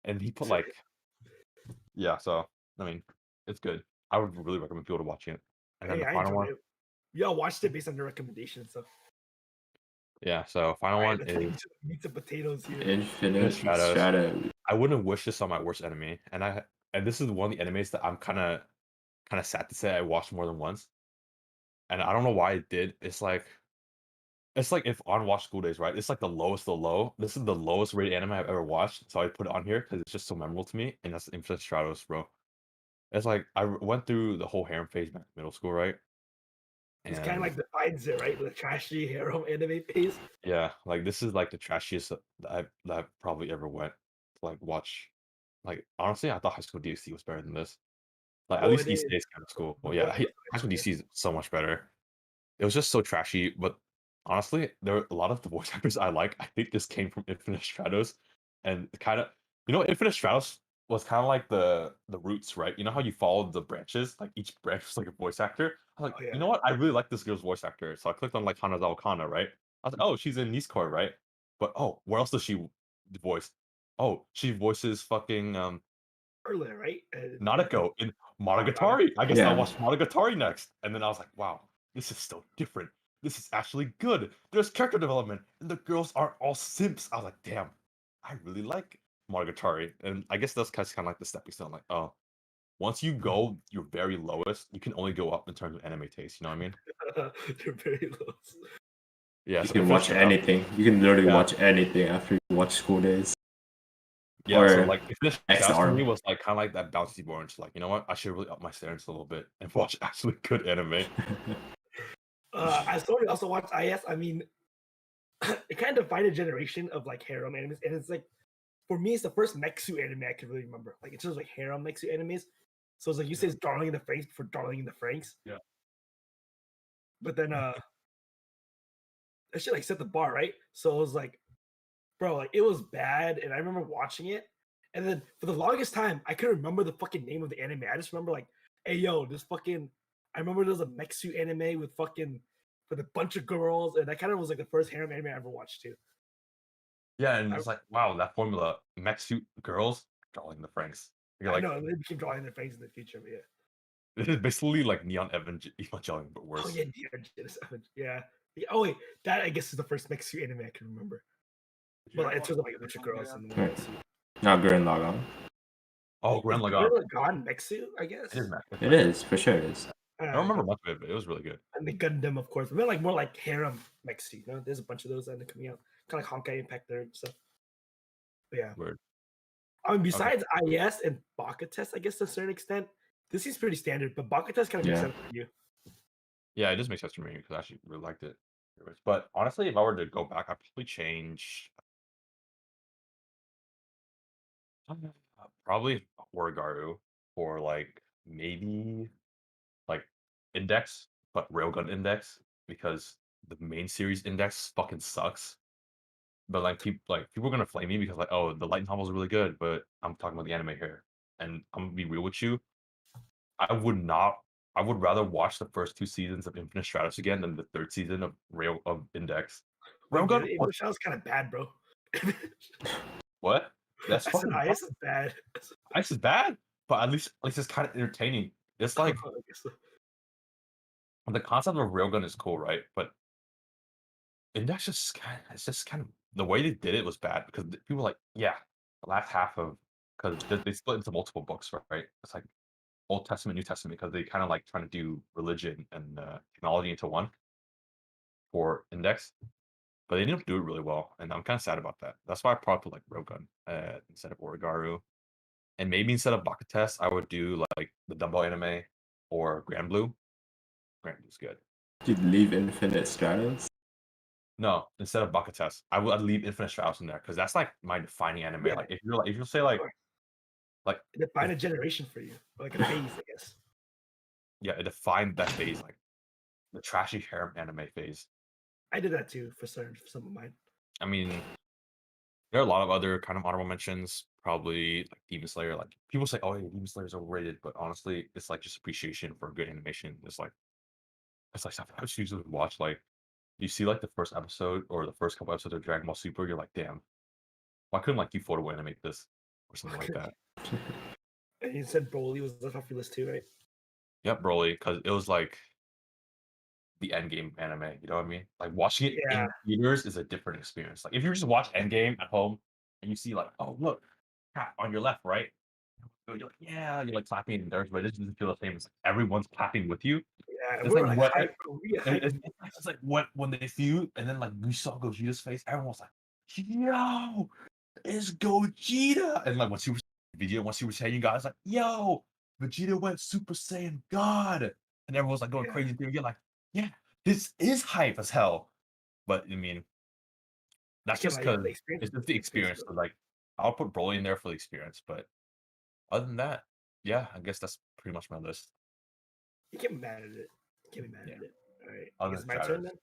and he put like, yeah. So I mean, it's good. I would really recommend people to watch it. And then Hey, the I final enjoyed one, it. Yeah, I watched it based on your recommendation. So yeah. So final all right, one let's like is meat and potatoes here. Infinite Stratos. Strata. I wouldn't wish this on my worst enemy, and this is one of the animes that I'm kind of sad to say I watched more than once, and I don't know why I did. It's like if on Watch School Days, right? It's like the lowest of the low. This is the lowest rated anime I've ever watched, so I put it on here because it's just so memorable to me, and that's Infinite Stratos, bro. It's like went through the whole harem phase back in middle school, right? It's kind of And like defines it, right? The trashy harem anime phase. yeah, like this is like the trashiest that I've probably ever went to like watch. Like honestly, I thought High School DxD was better than this. Like at Oh, least it East is. Days kind of school. The Well, yeah, voice was High School good, DC is so much better. It was just so trashy, but honestly, there are a lot of the voice actors I like. I think this came from Infinite Stratos, and kind of, Infinite Stratos was kind of like the roots, right? You know how you followed the branches, like each branch was like a voice actor. I was like, Oh, yeah. you know what? I really like this girl's voice actor, so I clicked on like Hanazawa Kana, right? I was like, oh, she's in Nisekoi, right? But oh, where else does she voice? Oh, she voices fucking Earlier, right? Nadeko in Oh, not a- Monogatari. I guess I'll Yeah. watch Monogatari next. And then I was like, wow, this is so different. This is actually good. There's character development, and the girls aren't all simps. I was like, damn, I really like Monogatari. And I guess that's kind of like the stepping stone. Like, oh, once you go your very lowest, you can only go up in terms of anime taste. You know what I mean? They're very low. Yeah. You So can Infinite watch Stratos. anything. You can literally Yeah. watch anything after you watch School Days. Yeah. So Or like Infinite X Stratos for me Arm. was like kind of like that bouncy orange. Like, you know what? I should really up my standards a little bit and watch actually good anime. I slowly also watched IS. I mean, it kind of defined a generation of like harem animes, and it's like for me, it's the first Mexu anime I can really remember. Like it's just like harem Mexu animes. So it's like you say it's Darling in the Franxx for Darling in the Franxx. Yeah. But then that shit like set the bar, right? So it was like, bro, like it was bad, and I remember watching it, and then for the longest time, I couldn't remember the fucking name of the anime. I just remember like, hey yo, this fucking. I remember there was a Mexu anime with a bunch of girls, and that kind of was like the first harem anime I ever watched too. Yeah, and I, it's like, wow, that formula, mech suit girls, drawing the Franks. You're I like, know they keep drawing their face in the future, but yeah. this is basically like Neon Evangelion, but Oh worse. yeah, yeah. Oh wait, that I guess is the first Mexu anime I can remember. But like, it took like a bunch of girls in the Right. Mexu. Not Gurren Lagann. Oh, Is Gurren Lagann. Gone Mexu? I guess. It is mech. It is, for sure it is. I don't remember much of it, but it was really good. And the Gundam, of course. But then like more like harem Mexi. You know, there's a bunch of those that are coming out, kind of like Honkai Impact there and stuff. But yeah. Weird. I mean, besides IS and Baka Test, I guess to a certain extent, this is pretty standard. But Baka Test kind of makes Yeah. sense for you. Yeah, it just makes sense for me because I actually really liked it. But honestly, if I were to go back, I'd probably change. Probably Origaru for like maybe like Index, but Railgun Index because the main series Index fucking sucks. But like people are gonna flame me because like, oh, the light novel is really good, but I'm talking about the anime here. And I'm gonna be real with you. I would not I would rather watch the first two seasons of Infinite Stratus again than the third season of Rail of Index. Wait, dude, Railgun it was sounds kind of bad, bro. what? That's I said fucking IS is bad. Ice is bad, but at least it's kind of entertaining. It's like I guess so. the concept of Railgun is cool, right? But Index it's just kind of the way they did it was bad because people were like, yeah, the last half of because they split into multiple books, right? It's like Old Testament, New Testament, because they kind of like trying to do religion and technology into one for Index, but they didn't do it really well, and I'm kind of sad about that. That's why I probably put like Rogun instead of Origaru, and maybe instead of Baka Test, I would do like the Dumbo anime or Grand Blue. Grand Blue's good. You'd leave Infinite Stratos? No, instead of Baka Test, I'd leave Infinite Strauss in there because that's like my defining anime. Yeah. Like if you say like It defined a generation for you, or like a phase, I guess. yeah, it defined that phase, like the trashy harem anime phase. I did that too for some of mine. I mean, There are a lot of other kind of honorable mentions, probably like Demon Slayer. Like people say, "Oh, yeah, Demon Slayer is overrated," but honestly, it's like just appreciation for good animation. It's like something I just usually watch. Like you see like the first episode or the first couple episodes of Dragon Ball Super, you're like, "Damn, why couldn't like Ufotable animate this or something like that?" And you said Broly was the top of your list too, right? Yep, Broly, because it was like the Endgame anime. You know what I mean? Like watching it Yeah. in theaters is a different experience. Like if you just watch Endgame at home and you see like, oh look, cat on your left, right? You're like, yeah, you're like clapping and there's, but it doesn't feel the same. It's like everyone's clapping with you. Yeah, It's we like were like what hype, bro. We hype. it's like what when they see you and then like we saw Gogeta's face, everyone was like, yo, it's Gogeta. And like once you were saying you guys like, yo, Vegeta went Super Saiyan God. And everyone's like going Yeah. crazy. You're like, yeah, this is hype as hell. But I mean, that's Again, just like, yeah, because the experience. it's just the experience. So like I'll put Broly in there for the experience. But other than that, yeah, I guess that's pretty much my list. You can't be mad at it. You can't be mad Yeah. at it. All right. Other It's than my Shadows. turn then.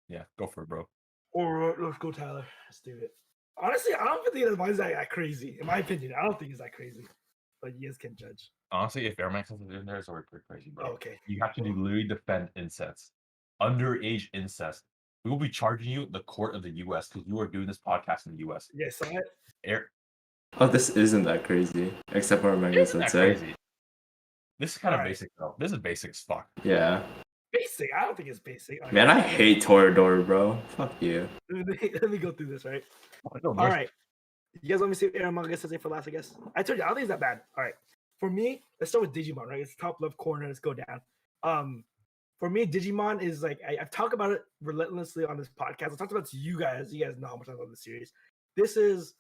Yeah, go for it, bro. All right, let's go, Tyler. Let's do it. Honestly, I don't think that mine's that crazy. In my opinion, I don't think it's that crazy. But you guys can judge. Honestly, if Air Max is in there, it's already pretty crazy, bro. Okay. You have to literally defend incest, underage incest. We will be charging you the court of the U.S. because you are doing this podcast in the U.S. You guys saw it? Air, Oh, this isn't that crazy, except for Megas isn't would that say. crazy? This is kind of Alright. basic though. This is basic as fuck. Yeah. Basic. I don't think it's basic. Like, Man, I hate Toradora, bro. Fuck you. Let me go through this, right? I don't know, All right. You guys want me to see what Aaron Manga says for last, I guess? I told you, I don't think it's that bad. All right. For me, let's start with Digimon, right? It's top left corner. Let's go down. For me, Digimon is like, I've talked about it relentlessly on this podcast. I talked about it to you guys. You guys know how much I love the series. This is,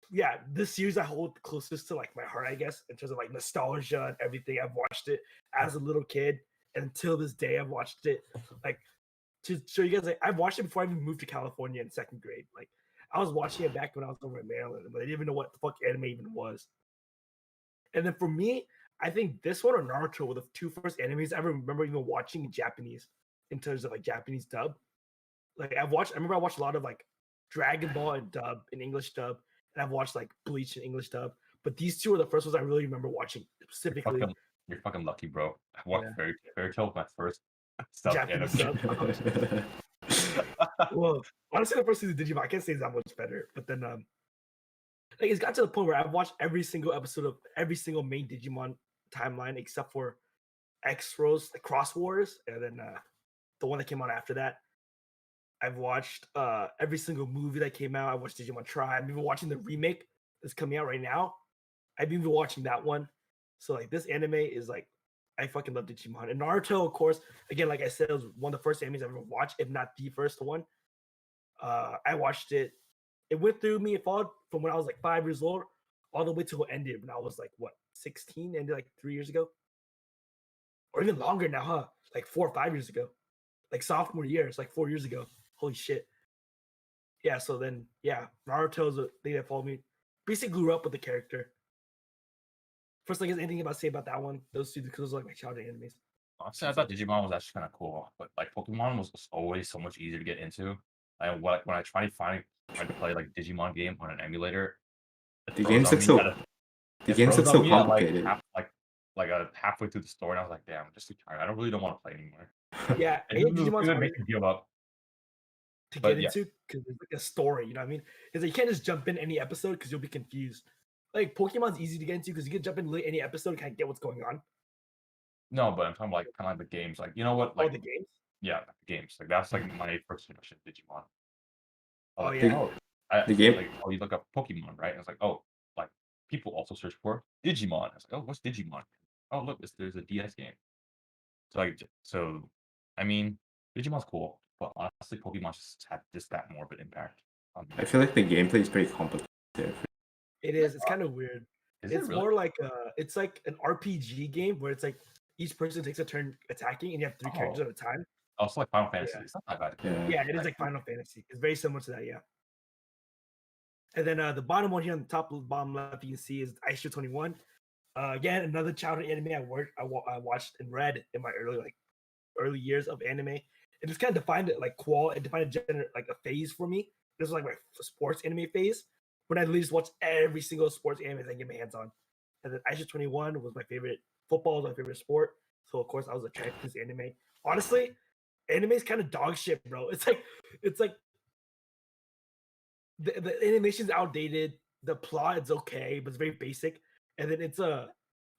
yeah, this series I hold closest to like my heart, I guess, in terms of like nostalgia and everything. I've watched it as a little kid. And until this day, I've watched it. Like, to show you guys, like, I've watched it before I even moved to California in second grade. Like, I was watching it back when I was over in Maryland, but I didn't even know what the fuck anime even was. And then for me, I think this one or Naruto were the two first animes I remember even watching in Japanese, in terms of like Japanese dub. Like I remember I watched a lot of like Dragon Ball in dub, in English dub, and I've watched like Bleach in English dub. But these two are the first ones I really remember watching specifically. You're fucking lucky, bro. I watched Fairy Tail was my first Japanese anime. dub. Well, honestly, the first season of Digimon, I can't say it's that much better. But then, like, it's got to the point where I've watched every single episode of every single main Digimon timeline except for X Rose, the Cross Wars, and then the one that came out after that. I've watched every single movie that came out. I watched Digimon Try. I'm even watching the remake that's coming out right now. I've been watching that one. So like this anime is like, I fucking love Digimon. And Naruto, of course, again, like I said, it was one of the first animes I've ever watched, if not the first one. I watched it. It went through me. It followed from when I was like 5 years old all the way till it ended when I was like, what, 16? Ended like 3 years ago? Or even longer now, huh? Like 4 or 5 years ago. Like sophomore year. It's like 4 years ago. Holy shit. Yeah, so then, yeah, Naruto's a thing that followed me. Basically grew up with the character. First, like, is anything about to say about that one? Those two, because those are like my childhood animes. Honestly, I thought Digimon was actually kind of cool, but like Pokemon was always so much easier to get into. When I tried to play like Digimon game on an emulator, The games look so. The games look so complicated. Halfway through the story, and I was like, "Damn, I'm just too tired. I really don't want to play anymore." Yeah, Digimon's hard to give up. To get into because there's like a story, you know what I mean? Is like you can't just jump in any episode because you'll be confused. Like Pokemon's easy to get into because you can jump in any episode and kind of get what's going on. No, but I'm talking like kind of like the games. Like you know what? Like the games. Yeah, the games. Like that's like my first introduction to Digimon. Oh yeah. The game. Like you look up Pokemon, right? And it's like like people also search for Digimon. It's like what's Digimon? Oh look, there's a DS game. So I mean, Digimon's cool, but honestly, Pokemon just had that more of an impact on me. I feel like the gameplay is pretty complicated. It is. It's kind of weird. It's more like it's like an RPG game where it's like each person takes a turn attacking and you have 3 characters at a time. Oh, it's like Final Fantasy. It's not that bad. Yeah, it is like Final Fantasy. It's very similar to that, yeah. And then the bottom one here on the top bottom left, you can see is Ice 21. Again, another childhood anime I watched and read in my early years of anime. It just kind of defined it like it defined a like a phase for me this was like my sports anime phase when I at least watched every single sports anime I can get my hands on. And then Aisha 21 was my favorite. Football was my favorite sport. So of course I was attracted to this anime. Honestly, anime is kind of dog shit, bro. It's like the animation's outdated. The plot is okay, but it's very basic. And then it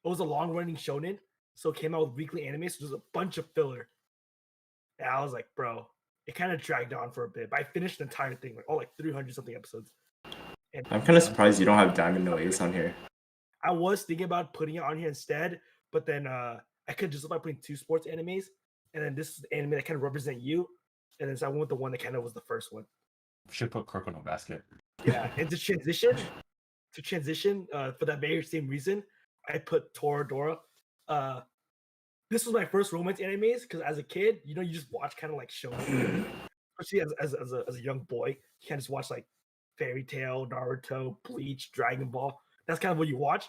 was a long running shonen, so it came out with weekly anime. So there's a bunch of filler. And I was like, bro, it kind of dragged on for a bit, but I finished the entire thing, like all like 300 something episodes. And I'm kind of surprised you don't have Diamond No Ace on here. I was thinking about putting it on here instead, but then I could just by putting 2 sports animes, and then this is the anime that kind of represent you, and then so I went with the one that kind of was the first one. Should put Kirk on a basket. Yeah, and to transition for that very same reason, I put Toradora. This was my first romance animes because as a kid, you just watch kind of like shows, especially as a young boy, you can't just watch like Fairy Tail, Naruto, Bleach, Dragon Ball. That's kind of what you watch.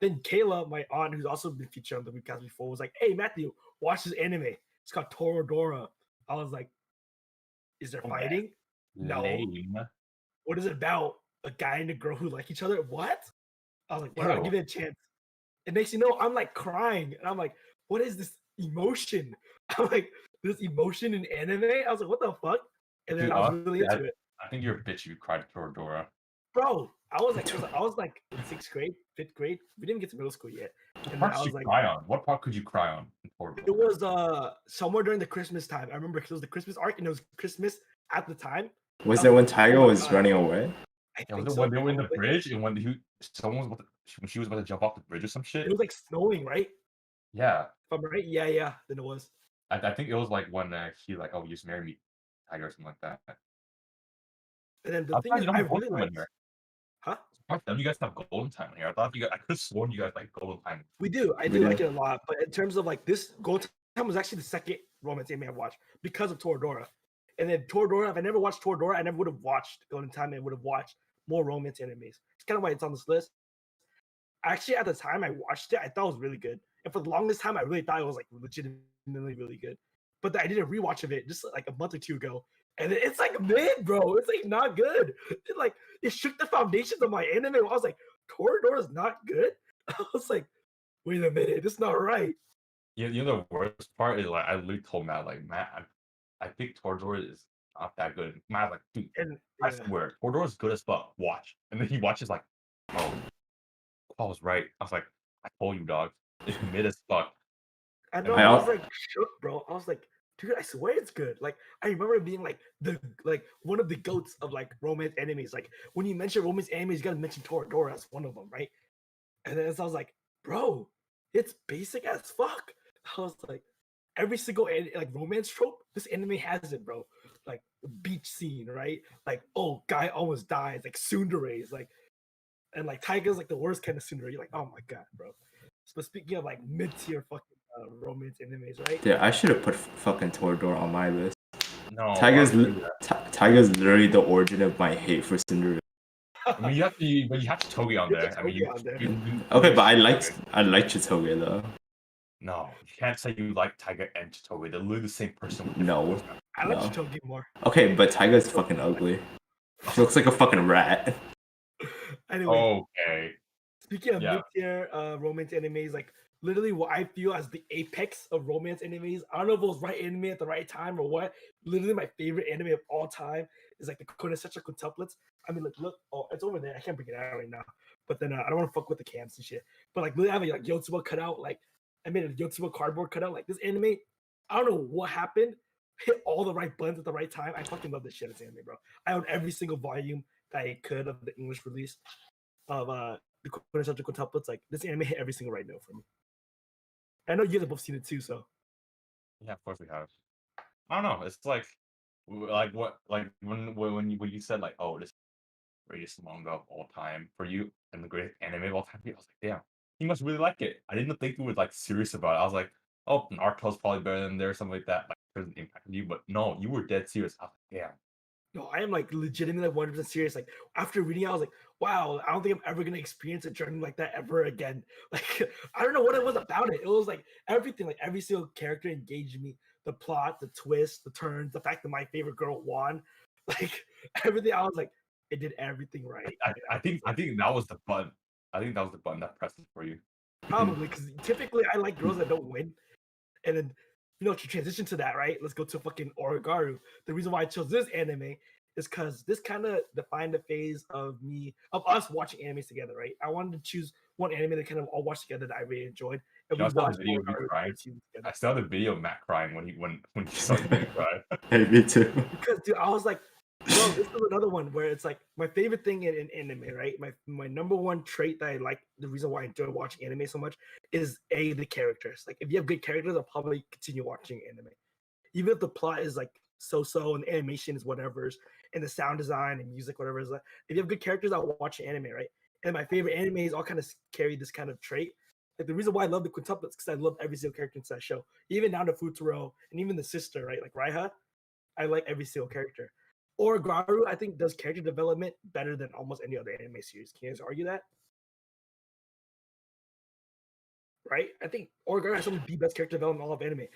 Then Kayla, my aunt, who's also been featured on the Weebcast before, was like, "Hey Matthew, watch this anime. It's called Toradora." I was like, "Is there fighting? No. Lame. What is it about? A guy and a girl who like each other? What?" I was like, "Well, I'll give it a chance." It makes you know I'm like crying, and I'm like, "What is this emotion?" I'm like, "This emotion in anime." I was like, "What the fuck?" And then Dude, I was really into it. I think you're a bitch. You cried to Toradora. Bro, I was like in 6th grade, 5th grade. We didn't get to middle school yet. What part did you cry on? What part could you cry on? It was somewhere during the Christmas time. I remember because it was the Christmas arc and it was Christmas at the time. Was it when Tiger was running away? I Yeah, think was it so, when they were in the probably. bridge and when when she was about to jump off the bridge or some shit? It was like snowing, right? Yeah. If I'm right? Yeah. Then it was. I think it was like when he like, "Oh, you just marry me, Tiger," or something like that. And then the thing is, I really liked. Here. Huh? You guys have golden time in here. I could have sworn you guys like golden time. We do. I do like it a lot. But in terms of like this, golden time was actually the second romance anime I watched because of Toradora. And then Toradora, if I never watched Toradora, I never would have watched Golden Time and would have watched more romance animes. It's kind of why it's on this list. Actually, at the time I watched it, I thought it was really good. And for the longest time, I really thought it was like legitimately really good. But I did a rewatch of it just like a month or 2 ago. And it's like mid, bro. It's like not good. It shook the foundations of my anime. I was like, Toradora is not good. I was like, wait a minute, it's not right. Yeah, the worst part is like I literally told Matt like, "Matt, I think Toradora is not that good." Matt's like, "Dude, I swear, Toradora is good as fuck. Watch." And then he watches like, "Oh, I was right." I was like, "I told you, dog. It's mid as fuck." I know. I was like shook, bro. I was like, dude, I swear it's good. Like I remember it being like one of the goats of like romance animes. Like when you mention romance animes, you gotta mention Toradora as one of them, right? And then I was like, bro, it's basic as fuck. I was like, every single like romance trope, this anime has it, bro. Like the beach scene, right? Like, oh, guy almost dies, like tsunderes, like, and like Tiger's like the worst kind of tsundere. You're like, oh my god, bro. So speaking of like mid-tier fucking romance animes, right? Yeah, I should have put fucking Toradora on my list. No, Tiger's literally the origin of my hate for Cinderella. I mean, you have Chitoge on there. I mean, okay, but I liked Chitoge though. No, you can't say you like Tiger and Chitoge. They're literally the same person. No. I like Chitoge more. Okay, but Tiger's fucking ugly. She looks like a fucking rat. Anyway. Okay. Speaking of mid-tier romance animes, like literally what I feel as the apex of romance animes. I don't know if it was right anime at the right time or what. Literally, my favorite anime of all time is like the quintessential quintuplets. I mean, like, look, oh, it's over there. I can't bring it out right now. But then I don't want to fuck with the cams and shit. But like, literally, I have a like Yotsuba cutout. Like, I made a Yotsuba cardboard cutout. Like this anime, I don't know what happened. Hit all the right buttons at the right time. I fucking love this shit. This anime, bro. I own every single volume that I could of the English release of the quintessential quintuplets. Like this anime hit every single right note for me. I know you guys have both seen it too, so yeah, of course we have. I don't know. It's like what when you said like, oh, this greatest manga of all time for you and the greatest anime of all time, I was like, damn, he must really like it. I didn't think he was like serious about it. I was like, oh, Naruto's probably better than there, something like that. Like doesn't impact you, but no, you were dead serious. I was like, damn. No, I am like legitimately 100% serious. Like after reading it, I was like, wow, I don't think I'm ever gonna experience a journey like that ever again. Like I don't know what it was about it. It was like everything, like every single character engaged me. The plot, the twist, the turns, the fact that my favorite girl won. Like everything, I was like, it did everything right. I think that was the button. I think that was the button that pressed it for you. Probably because typically I like girls that don't win, and then to transition to that, right? Let's go to fucking Orogaru. The reason why I chose this anime is because this kind of defined the phase of us watching animes together, right? I wanted to choose one anime that kind of all watched together that I really enjoyed, and we watched Orogaru crying. together. I saw the video of Matt crying when he saw the video cry. Hey, me too. Because dude, I was like, bro, this is another one where it's like my favorite thing in anime, right? My number one trait that I like, the reason why I enjoy watching anime so much is the characters. Like if you have good characters, I'll probably continue watching anime. Even if the plot is like so and the animation is whatever's and the sound design and music, whatever is like. If you have good characters, I'll watch anime, right? And my favorite animes all kind of carry this kind of trait. Like the reason why I love the quintuplets because I love every single character in that show, even down to Futuro and even the sister, right? Like Raiha, I like every single character. Or Garu, I think, does character development better than almost any other anime series. Can you guys argue that? Right? I think Garu has some of the best character development in all of anime.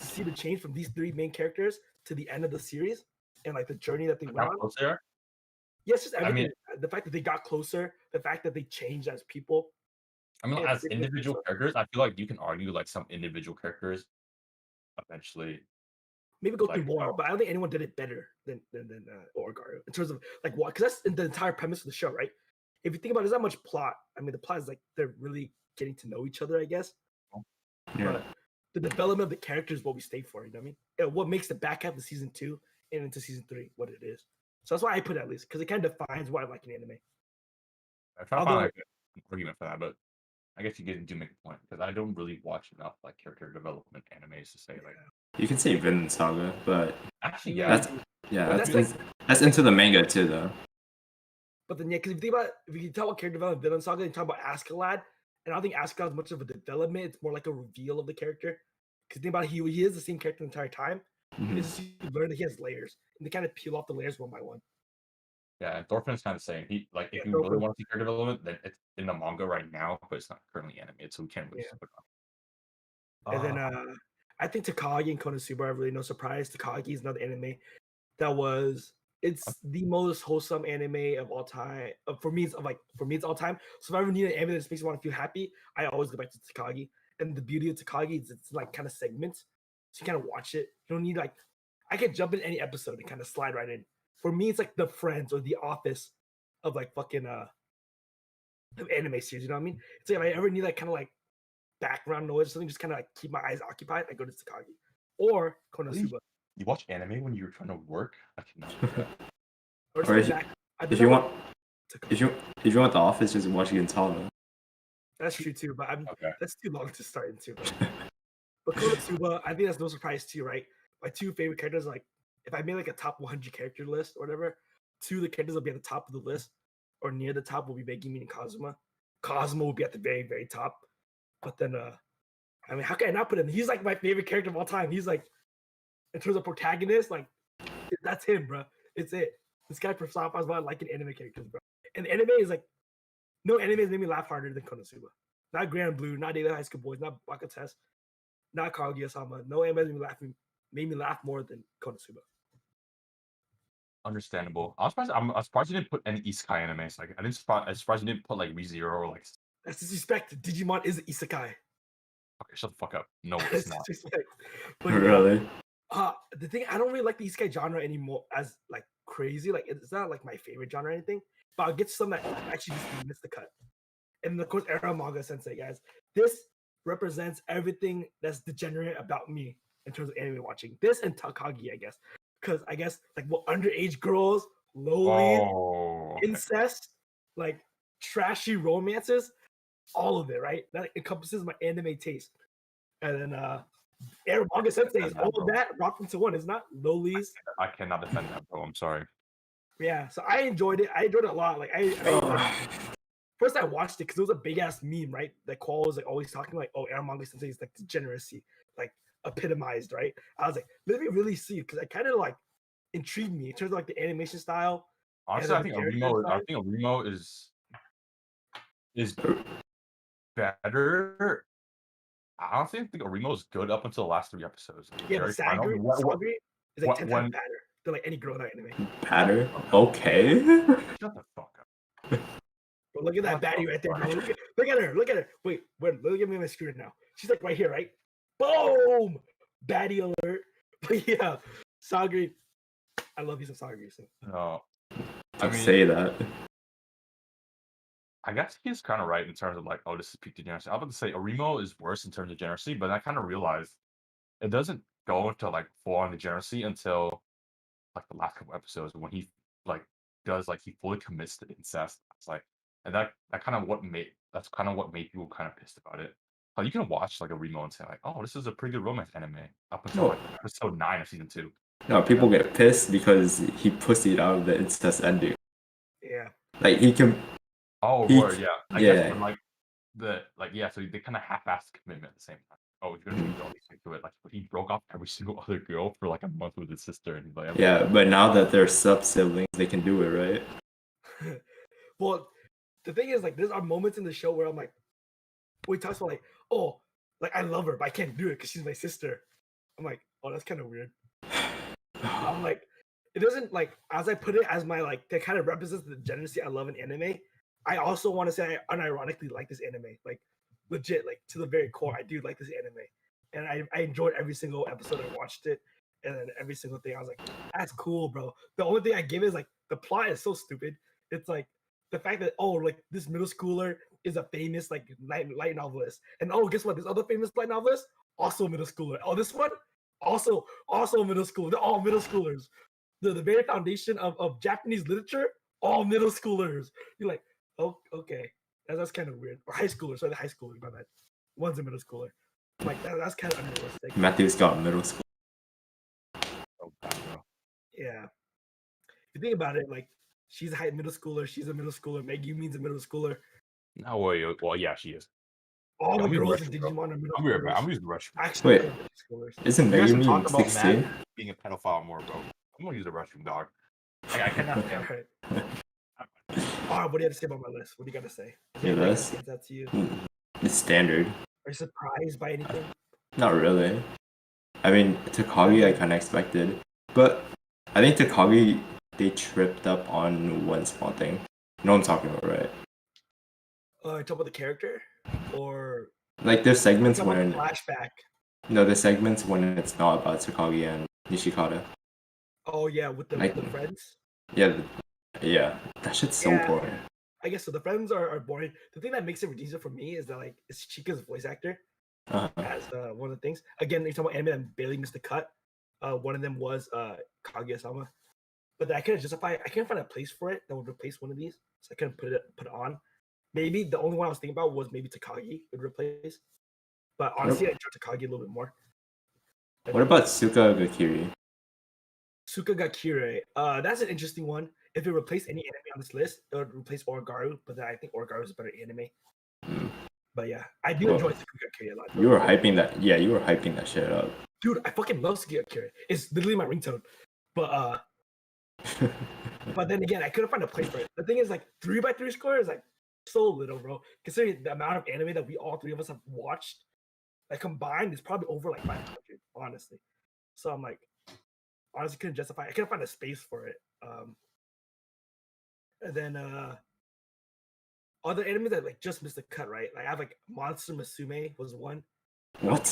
To see the change from these three main characters to the end of the series and like the journey that they went on. Closer? Yes, just everything. The fact that they got closer, the fact that they changed as people. I mean, as individual characters, I feel like you can argue like some individual characters eventually. Maybe go through more, but I don't think anyone did it better than Orogaru in terms of like what, because that's the entire premise of the show, right? If you think about it, there's not much plot. I mean, the plot is like they're really getting to know each other, I guess. Yeah. But the development of the characters is what we stay for. You know what I mean? And what makes the back half of season 2 and into season 3 what it is. So that's why I put it at least because it kind of defines what I like in anime. I try to find like an argument for that, but I guess you do make a point because I don't really watch enough like character development animes to say like. You can say Vinland Saga, but actually, yeah, that's into the manga too, though. But then, yeah, because if you think about if you talk about character development, Vinland Saga, you talk about Askeladd, and I don't think Askeladd is much of a development. It's more like a reveal of the character. Because think about it, he is the same character the entire time. Mm-hmm. Just you learn that he has layers, and they kind of peel off the layers one by one. Yeah, and Thorfinn is kind of saying if you really want to see character development, then it's in the manga right now, but it's not currently animated, so we can't really put it on. And then I think Takagi and Konosuba are really no surprise. Takagi is another anime that it's the most wholesome anime of all time. For me, it's all time. So if I ever need an anime that makes me want to feel happy, I always go back to Takagi. And the beauty of Takagi is it's like kind of segments, so you kind of watch it. You don't need I can jump in any episode and kind of slide right in. For me, it's like the Friends or the Office of like fucking of anime series. You know what I mean? It's like if I ever need kind of background noise or something, just kind of keep my eyes occupied, I go to Takagi or Konosuba. You watch anime when you're trying to work? I cannot do that. Or if you want The Office, just watch Gintama. That's true too, but that's too long to start into. But Konosuba, I think that's no surprise too, right? My two favorite characters, if I made a top 100 character list or whatever, two of the characters will be at the top of the list, or near the top will be Megumi and Kazuma. Kazuma will be at the very, very top. But then, I mean, how can I not put him? He's my favorite character of all time. He's in terms of protagonist, that's him, bro. It's it. This guy personifies what I like in anime characters, bro. And anime is no anime has made me laugh harder than Konosuba. Not Grand Blue, not Daily High School Boys, not Baka Test, not Kaguya-sama. No anime made me laugh more than Konosuba. Understandable. I'm surprised you didn't put any isekai animes. I'm surprised you didn't put ReZero or That's disrespect. Digimon is isekai. Okay, shut the fuck up. No, it's not. But, really? The thing, I don't really like the isekai genre anymore as crazy. It's not my favorite genre or anything. But I'll get some that actually just missed the cut. And of course, Era Manga Sensei, guys. This represents everything that's degenerate about me in terms of anime watching. This and Takagi, I guess. Because I guess underage girls, lolis, incest, trashy romances, all of it, right? That encompasses my anime taste. And then Era Manga Sensei is all of that wrapped into one. It's not lolis. I cannot defend that, bro. I'm sorry. Yeah, so I enjoyed it. I enjoyed it a lot. First I watched it because it was a big ass meme, right? That Qual was always talking Era Manga Sensei is degeneracy, epitomized, right? I was let me really see because it kind of intrigued me in terms of the animation style. Honestly, I think Arimo is better. I don't think Arimo is good up until the last 3 episodes. Yeah, but Sagri is 10 times better. than like any girl in that anime. Patter? Okay. Shut the fuck up. Bro, look at that baddie right there, bro. Look at her. Look at her. Wait, look at me on my screen now. She's like right here, right? Boom! Baddie alert. But yeah, Sagri. I love you some Sagri. So. No. Don't say that. I guess he's kind of right in terms of like, oh, this is peak degeneracy. I was about to say Arimo is worse in terms of degeneracy, but I kind of realized it doesn't go into like full on degeneracy until like the last couple episodes when he like does like he fully commits to incest. It's like, and that's kind of what made people kind of pissed about it. Like you can watch like a Arimo and say like, oh, this is a pretty good romance anime up until like episode 9 of season 2. No, people get pissed because he pussied out of the incest ending. Yeah. Like he can. Oh, word, yeah. I guess when, so they kind of half-assed commitment at the same time. Oh, you're gonna go into it. Like he broke off every single other girl for like a month with his sister, and he's like, yeah, but now that they're sub-siblings, they can do it, right? Well, the thing is, like, there's moments in the show where I'm like, we talk about like, oh, like I love her, but I can't do it because she's my sister. I'm like, oh, that's kind of weird. I'm like, it doesn't like as I put it as my like that kind of represents the degeneracy I love in anime. I also want to say I unironically like this anime, like legit, like to the very core. I do like this anime, and I enjoyed every single episode. I watched it, and then every single thing I was like, that's cool, bro. The only thing I give is like the plot is so stupid. It's like the fact that like this middle schooler is a famous like light novelist, and guess what? This other famous light novelist also a middle schooler. Oh, this one also a middle schooler. They're all middle schoolers. The very foundation of Japanese literature, all middle schoolers. You're like, oh, okay, that's kind of weird. Or high schoolers, sorry, the high schoolers, my bad. One's a middle schooler. I'm like that's kind of unrealistic. Matthew's got middle school. oh, bad, bro. Yeah. If you think about it, like she's a middle schooler, she's a middle schooler. Megumin's a middle schooler. No, well, yeah, she is. All the I'm girls in using the Digimon are middle I'm schoolers. using the restroom. Actually, Wait. they're middle schoolers. Isn't You guys can Megumi talk about 16? Matt being a pedophile more, bro. I'm gonna use the restroom, dog. Like, I cannot. All right. All right, what do you have to say about my list? What do you got to say? Your list? Stands out to you? It's standard. Are you surprised by anything? Not really. I mean, Takagi I kind of expected. But I think Takagi, they tripped up on one small thing. You know what I'm talking about, right? Talk about the character? Or... Like, there's segments when... flashback. No, the segments when it's not about Takagi and Nishikata. Oh, yeah, with the friends? Yeah, that shit's so boring. I guess so. The friends are boring. The thing that makes it redeemable for me is that like it's Chika's voice actor as one of the things. Again, you're talking about anime that barely missed the cut. One of them was Kaguya-sama, but I couldn't justify. I can't find a place for it that would replace one of these, so I couldn't put it on. Maybe the only one I was thinking about was maybe Takagi would replace, but honestly, I enjoy Takagi a little bit more. What about Suka Gakiri? Suka Gakire. That's an interesting one. If it replaced any anime on this list, it would replace Orgaru, but then I think Orgaru is a better anime. But yeah, I do enjoy Suka Gakire a lot. You were hyping that. Yeah, you were hyping that shit up. Dude, I fucking love Suka Gakire. It's literally my ringtone. But but then again, I couldn't find a place for it. The thing is, like 3x3 score is like so little, bro. Considering the amount of anime that we all three of us have watched, like combined, is probably over like 500, honestly. So I'm like, honestly, couldn't justify. I couldn't find a space for it. And then other animes that like just missed the cut, right? Like I have like Monster Musume was one. What?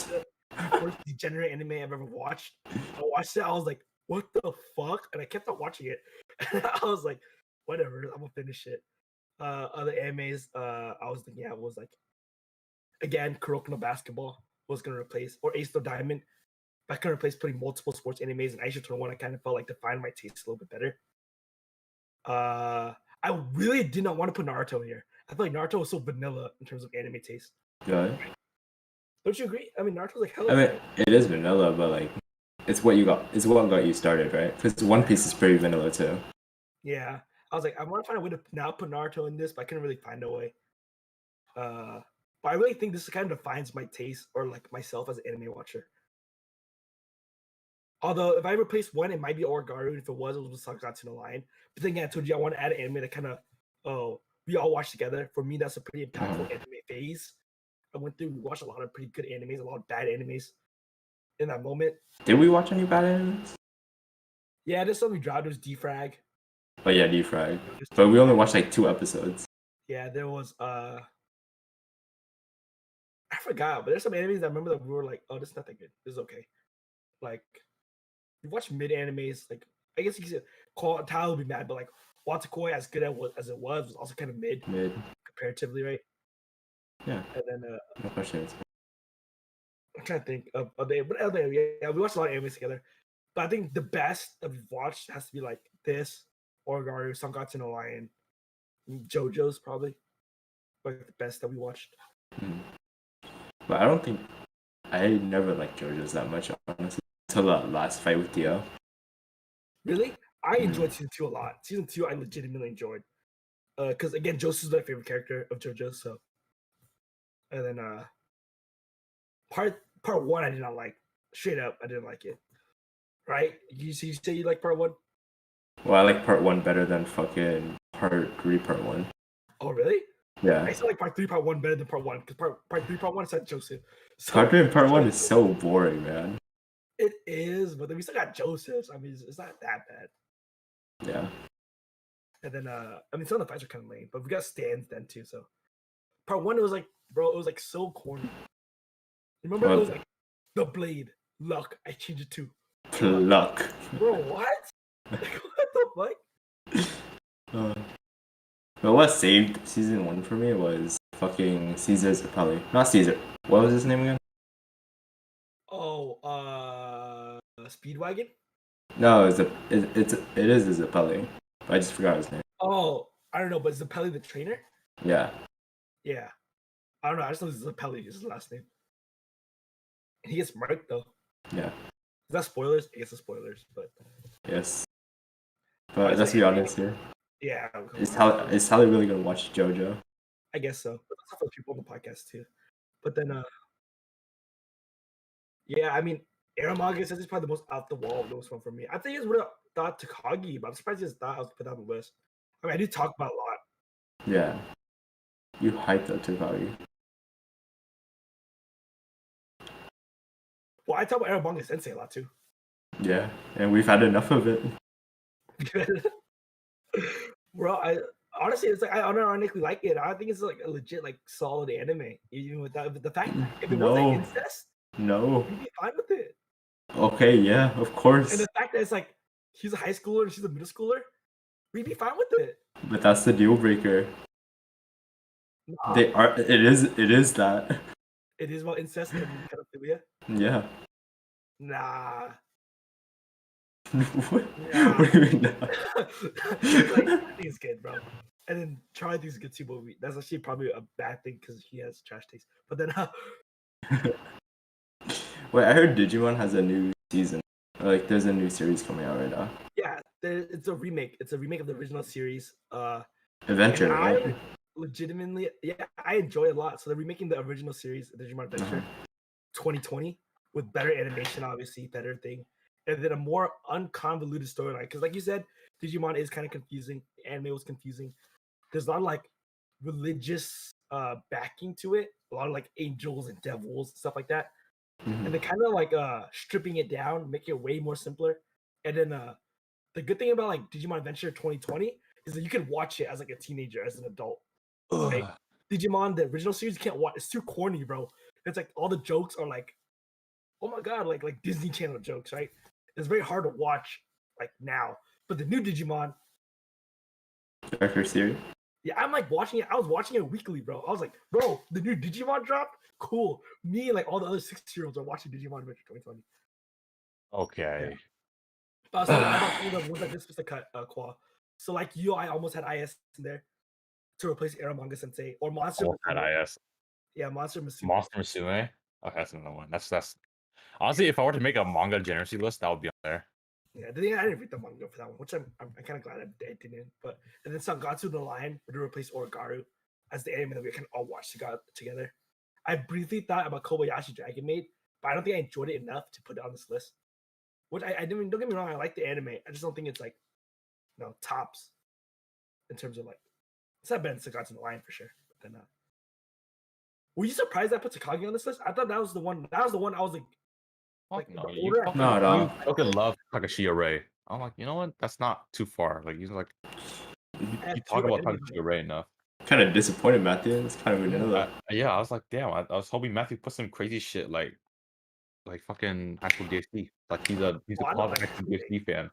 The first degenerate anime I've ever watched. I watched it. I was like, what the fuck? And I kept on watching it. I was like, whatever. I'm gonna finish it. Other animes I was thinking, yeah, was like again Kuroko no Basketball was gonna replace, or Ace no Diamond. If I can replace putting multiple sports animes and Aisha Turn 1, I kind of felt like defined my taste a little bit better. I really did not want to put Naruto in here. I feel like Naruto was so vanilla in terms of anime taste. Yeah. Don't you agree? I mean, Naruto's like hella. I mean, it is vanilla, but like, it's what got you started, right? Because One Piece is pretty vanilla too. Yeah, I was like, I want to find a way to now put Naruto in this, but I couldn't really find a way. But I really think this kind of defines my taste or like myself as an anime watcher. Although if I replace one, it might be Orgaru. If it was Sagatsu no Lion. But then again, I told you I want to add an anime that kind of we all watch together. For me, that's a pretty impactful anime phase. I went through, we watched a lot of pretty good animes, a lot of bad animes in that moment. Did we watch any bad animes? Yeah, there's something we dropped. It was Defrag. But yeah, Defrag. But we only watched like 2 episodes. Yeah, there was I forgot, but there's some animes I remember that we were like, oh, this is not that good. This is okay. Like you watch mid animes, like I guess you could say Tyler will be mad, but like Watakoi, as good as it was also kind of mid comparatively, right? Yeah. And then No questions. I'm trying to think of yeah, we watched a lot of animes together. But I think the best that we've watched has to be like this, Orgaru, Sangatsu no Lion, JoJo's probably like the best that we watched. But I don't think I never liked JoJo's that much, honestly, until the last fight with Dio. Really? I enjoyed season 2 a lot. Season 2 I legitimately enjoyed. Because again, Josu's my favorite character of JoJo, so and then part 1 I did not like. Straight up, I didn't like it. Right? You say you like part 1? Well, I like part 1 better than fucking part 3, part 1. Oh, really? Yeah. I still like part 3, part 1 better than part 1 because part 3, part 1 said Joseph. So, part 3 and part 1 is so boring, man. It is, but then we still got Joseph. I mean, it's not that bad. Yeah. And then, I mean, some of the fights are kind of lame, but we got stands then too. So, part 1, it was like, bro, it was like so corny. Remember, it was like the blade, luck. I changed it to luck. Bro, what? What the fuck? But what saved season 1 for me was fucking Caesar's Apelli. Not Caesar. What was his name again? Oh, Speedwagon? No, it is Apelli. I just forgot his name. Oh, I don't know, but is Zappelli the trainer? Yeah. Yeah. I don't know. I just know Zappelli is his last name. And he gets marked though. Yeah. Is that spoilers? I guess it's spoilers, but yes. But let's be honest here. Yeah. Is Sally really gonna watch JoJo? I guess so. But that's for people on the podcast too. But then yeah, I mean Aramanga says it's probably the most out the wall newest one for me. I think it's would have thought Takagi, but I'm surprised he thought I was put on the list. I mean I do talk about a lot. Yeah. You hyped up Takagi. Well, I talk about Aramanga Sensei a lot too. Yeah, and we've had enough of it. Bro, I honestly, it's like I unironically like it. I think it's like a legit, like solid anime. Even without the fact, if it wasn't incest, no, we'd be fine with it. Okay, yeah, of course. And the fact that it's like he's a high schooler and she's a middle schooler, we'd be fine with it. But that's the deal breaker. Nah. They are. It is that. It is about incest and pedophilia. Yeah. Nah. What? Yeah. What do you mean? Like, I think it's good, bro. And then Charlie thinks it's good too, but that's actually probably a bad thing because he has trash taste. But then, wait, I heard Digimon has a new season. Like, there's a new series coming out right now. Yeah, it's a remake. It's a remake of the original series. Adventure, right? Legitimately, yeah, I enjoy it a lot. So they're remaking the original series, Digimon Adventure, 2020, with better animation, obviously, better thing, and then a more unconvoluted storyline. Because, like you said, Digimon is kind of confusing. The anime was confusing. There's a lot of like religious backing to it, a lot of like angels and devils, stuff like that. Mm-hmm. And they're kind of like stripping it down, making it way more simpler. And then the good thing about like Digimon Adventure 2020 is that you can watch it as like a teenager, as an adult. Right? Digimon, the original series, you can't watch. It's too corny, bro. It's like all the jokes are like, oh my god, like Disney Channel jokes, right? It's very hard to watch like now. But the new Digimon, Darker series. Yeah, I'm like watching it. I was watching it weekly, bro. I was like, bro, the new Digimon dropped. Cool. Me and like all the other 6-year-olds are watching Digimon Adventure 2020. Okay. Yeah. But so about some of the ones that just a cut, Qua. So like you, I almost had IS in there to replace Aramanga Sensei or Monster. Had IS. Yeah, Monster Musume. Monster Musume. Okay, that's another one. That's honestly, if I were to make a manga generosity list, that would be on there. Yeah, I didn't read the manga for that one, which I'm kind of glad I didn't. But and then Sangatsu no Lion would replace Orgaru as the anime that we can all watch together. I briefly thought about Kobayashi Dragon Maid, but I don't think I enjoyed it enough to put it on this list. Which I didn't. Don't get me wrong, I like the anime. I just don't think it's like, tops in terms of like. It's not better than Sangatsu no Lion for sure. But then, were you surprised I put Takagi on this list? I thought that was the one. That was the one I was like. No, you fucking love Takashia Ray. I'm like, you know what? That's not too far. Like, he's like, you talk two about anime Takashi right enough. Kind of disappointed, Matthew. It's kind of vanilla. Yeah, I was like, damn. I was hoping Matthew put some crazy shit like fucking High School DxD. Like he's a Oh, I know closet High School DxD fan.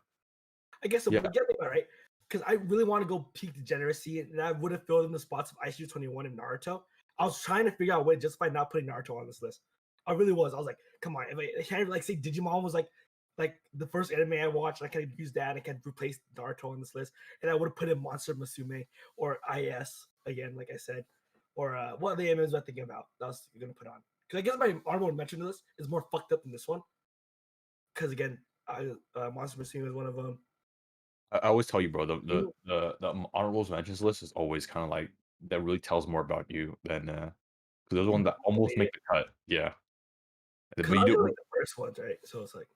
I guess so, Yeah. but get me right, because I really want to go peak degeneracy, and I would have filled in the spots of ICU 21 and Naruto. I was trying to figure out a way just by not putting Naruto on this list. I really was. I was like, come on, if I can't like say Digimon was like the first anime I watched, I can use that. I can replace Naruto on this list, and I would have put in Monster Musume or IS again, like I said, or what other animes was I thinking about that I was gonna put on? Because I guess my honorable mention list is more fucked up than this one. Because again, Monster Musume is one of them. I always tell you, bro. The honorable mentions list is always kind of like that. Really tells more about you than because those ones that almost make the cut. Yeah. Because But I you was do like the first ones, right? So it's like,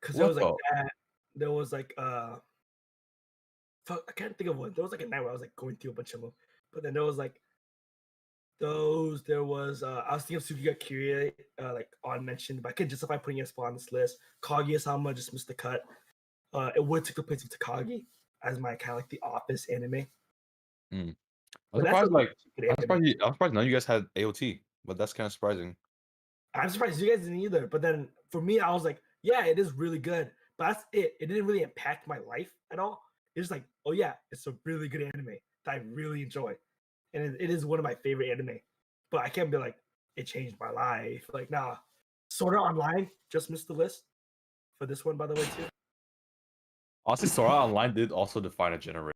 because there what was like though? that. There was like fuck, I can't think of one. There was like a night where I was like going through a bunch of them, but then there was like those. There was I was thinking of Sukiga Kyrie, like on mentioned, but I could justify putting a spot on this list. Kaguya-sama just missed the cut. It would take the place of Takagi as my kind of like the Office anime. I'm But that's surprised. a Like good I'm anime. surprised. I'm surprised none of you guys had AOT, but that's kind of surprising. I'm surprised you guys didn't either. But then for me, I was like, yeah, it is really good. But that's it. It didn't really impact my life at all. It's just like, oh yeah, it's a really good anime that I really enjoy. And it is one of my favorite anime. But I can't be like, it changed my life. Like, nah. Sword Art Online just missed the list for this one, by the way, too. Honestly, Sora Online did also define a generation.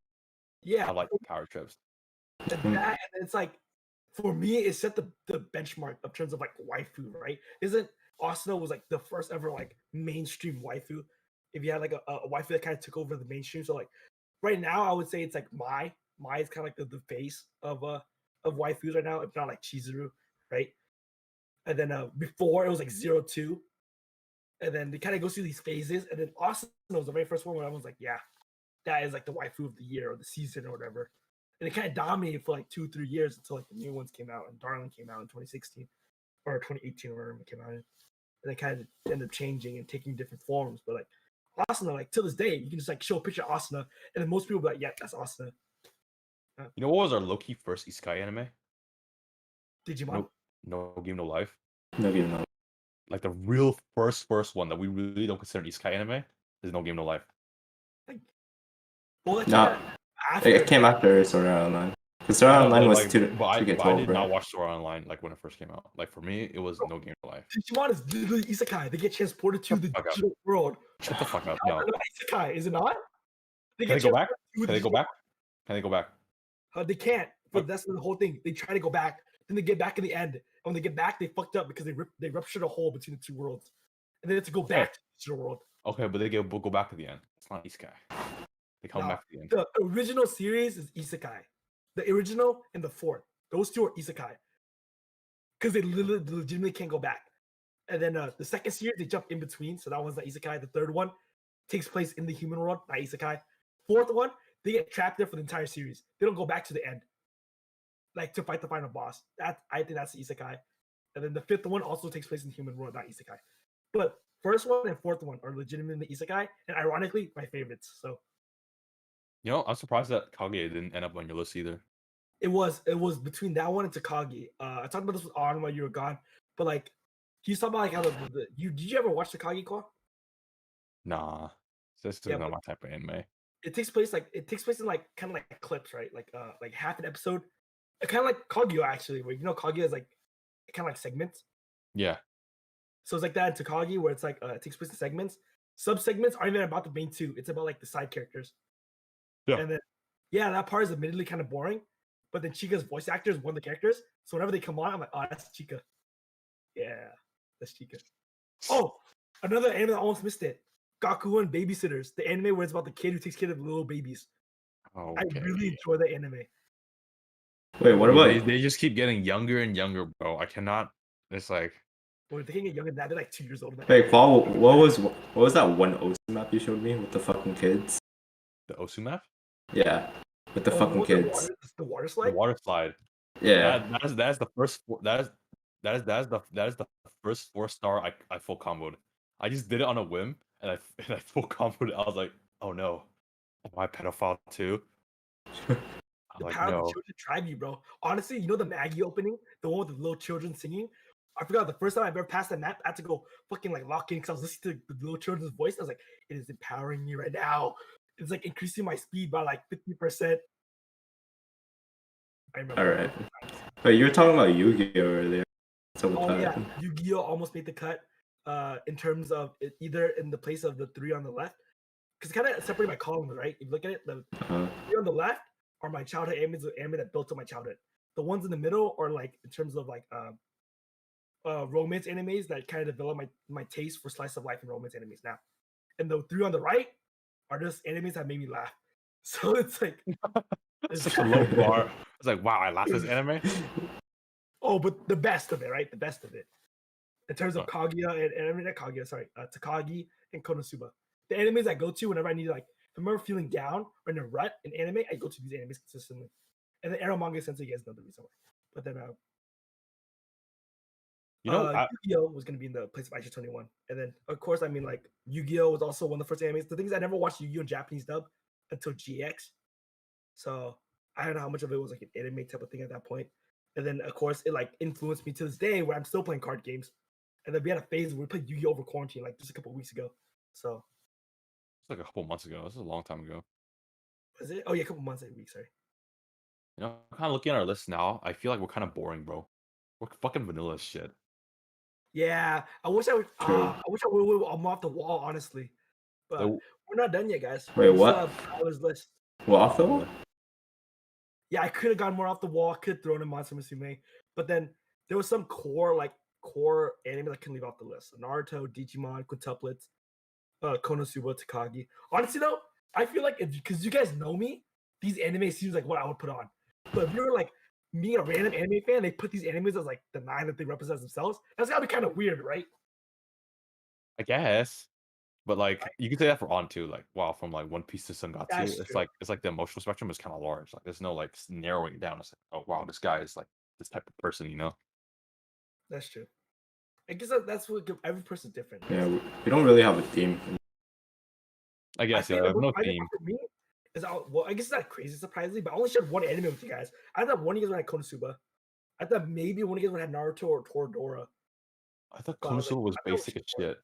Yeah. I like power trips. And that, and it's like, for me, it set the benchmark in terms of like waifu, right? Isn't Asuna was like the first ever like mainstream waifu? If you had like a waifu that kind of took over the mainstream, so like right now, I would say it's like Mai. Mai is kind of like the face of waifus right now, if not like Chizuru, right? And then before it was like 02, and then they kind of go through these phases, and then Asuna was the very first one where I was like, yeah, that is like the waifu of the year or the season or whatever. And it kind of dominated for like 2-3 years until like the new ones came out and Darling came out in 2016 or 2018 or whatever it came out in. And they kind of ended up changing and taking different forms. But like Asuna, like to this day, you can just like show a picture of Asuna, and then most people be like, yeah, that's Asuna. You know what was our low-key first Isekai anime? Digimon. No Game No Life. No Game No. Like the real first one that we really don't consider an Isekai anime is No Game No Life. Like, well, that No, it came after Sword Art Online. Because Sword Art Online was like, I did not watch Sword Art Online like when it first came out. Like for me, it was No Game No Life. Digimon is literally Isekai. They get transported to the digital world. Shut the fuck up. No. Isekai, is it not? Can they go back? Can they go back? Can they go back? They can't. But that's the whole thing. They try to go back, then they get back in the end. And when they get back, they fucked up because they ruptured a hole between the two worlds, and they have to go back to the digital world. Okay, but they go back to the end. It's not Isekai. They come back to the end. The original series is Isekai. The original and the fourth, those two are Isekai, because they legitimately can't go back. And then the second series they jump in between, so that one's not Isekai. The third one takes place in the human world, not Isekai. Fourth one, they get trapped there for the entire series. They don't go back to the end, like to fight the final boss. That I think that's the Isekai. And then the fifth one also takes place in the human world, not Isekai. But first one and fourth one are legitimately Isekai, and ironically, my favorites. So, you know, I'm surprised that Kaguya didn't end up on your list either. It was between that one and Takagi. I talked about this with On while you were gone, but like he's talking about like how did you ever watch Takagi Claw? Nah, this is not my type of anime. It takes place in like kind of like clips, right? Like half an episode, kind of like Kaguya actually, where Kaguya is like kind of like segments. Yeah. So it's like that in Takagi, where it's like it takes place in segments. Sub segments aren't even about the main two; it's about like the side characters. Yeah. And then that part is admittedly kind of boring. But then Chica's voice actor is one of the characters. So whenever they come on, I'm like, oh, that's Chica. Yeah, that's Chica. Oh, another anime that almost missed it. Gakuin Babysitters, the anime where it's about the kid who takes care of little babies. Okay. I really enjoy that anime. Wait, what about they just keep getting younger and younger, bro. I cannot. It's like. Boy, they can get younger than that. They're like 2 years old. Wait, Paul, what was that one Osu map you showed me with the fucking kids? The Osu map? Yeah, with the fucking kids. The water slide. The water slide. Yeah. That's the first. That is the first 4-star I full comboed. I just did it on a whim, and I full confident. I was like, oh no, am I a pedophile too? I'm The like, power of the no. children drive you, bro. Honestly, you know the Maggie opening, the one with the little children singing. I forgot the first time I ever passed that map, I had to go fucking like lock in because I was listening to the little children's voice. I was like, it is empowering me right now. It's like increasing my speed by like 50%. I remember. All right. But you were talking about Yu-Gi-Oh earlier. Oh yeah, Yu-Gi-Oh almost made the cut. In terms of it, either in the place of the 3 on the left, because kind of separate my columns, right? If you look at it, the 3 on the left are my childhood animes, the anime that built up my childhood. The ones in the middle are like in terms of like romance animes that kind of develop my taste for slice of life and romance animes now. And the 3 on the right are just animes that made me laugh. So it's like It's such a low bar. It's like, wow, I laughed at this anime. oh, but the best of it, right? The best of it. In terms of Kaguya and I mean not Kaguya, sorry, Takagi and Konosuba. The animes I go to whenever I need to like if I'm ever feeling down or in a rut in anime, I go to these animes consistently. And then Arrow Manga Sensei is another reason why. But then Yu-Gi-Oh was gonna be in the place of Aisha 21. And then of course I mean like Yu-Gi-Oh was also one of the first animes. The thing is I never watched Yu-Gi-Oh in Japanese dub until GX. So I don't know how much of it was like an anime type of thing at that point. And then of course it like influenced me to this day where I'm still playing card games. And then we had a phase where we played Yu-Gi-Oh over quarantine like just a couple of weeks ago. So It's like a couple months ago. This is a long time ago. was it? Oh yeah, a couple months, 8 weeks, sorry. You know, kind of looking at our list now, I feel like we're kind of boring, bro. We're fucking vanilla as shit. Yeah, I wish I would. I wish I would I'm off the wall, honestly. But So, we're not done yet, guys. Wait, We what? still have Tyler's list. Well, off the wall? Yeah, I could have gotten more off the wall. I could have thrown in Monster Musume, but then there was some core anime that I couldn't leave off the list. Naruto, Digimon, Quintuplets, Konosuba, Takagi. Honestly, though, I feel like because you guys know me, these anime seems like what I would put on. But if you're like me, a random anime fan, they put these animes as like the 9 that they represent themselves. That's gotta be kind of weird, right? I guess. But like you can say that for On too. Like wow, from like One Piece to Sangatsu, That's it's true. like the emotional spectrum is kind of large. Like there's no like narrowing it down. It's like, oh wow, this guy is like this type of person, you know? That's true. I guess that's what every person's different. Yeah, we don't really have a theme. I guess yeah, I think no for theme. me is well, I guess it's not crazy surprisingly, but I only shared one anime with you guys. I thought one of you guys would have Konosuba. I thought maybe one of you guys would have Naruto or Toradora. I thought But I was like, Konosuba was I thought basic as shit.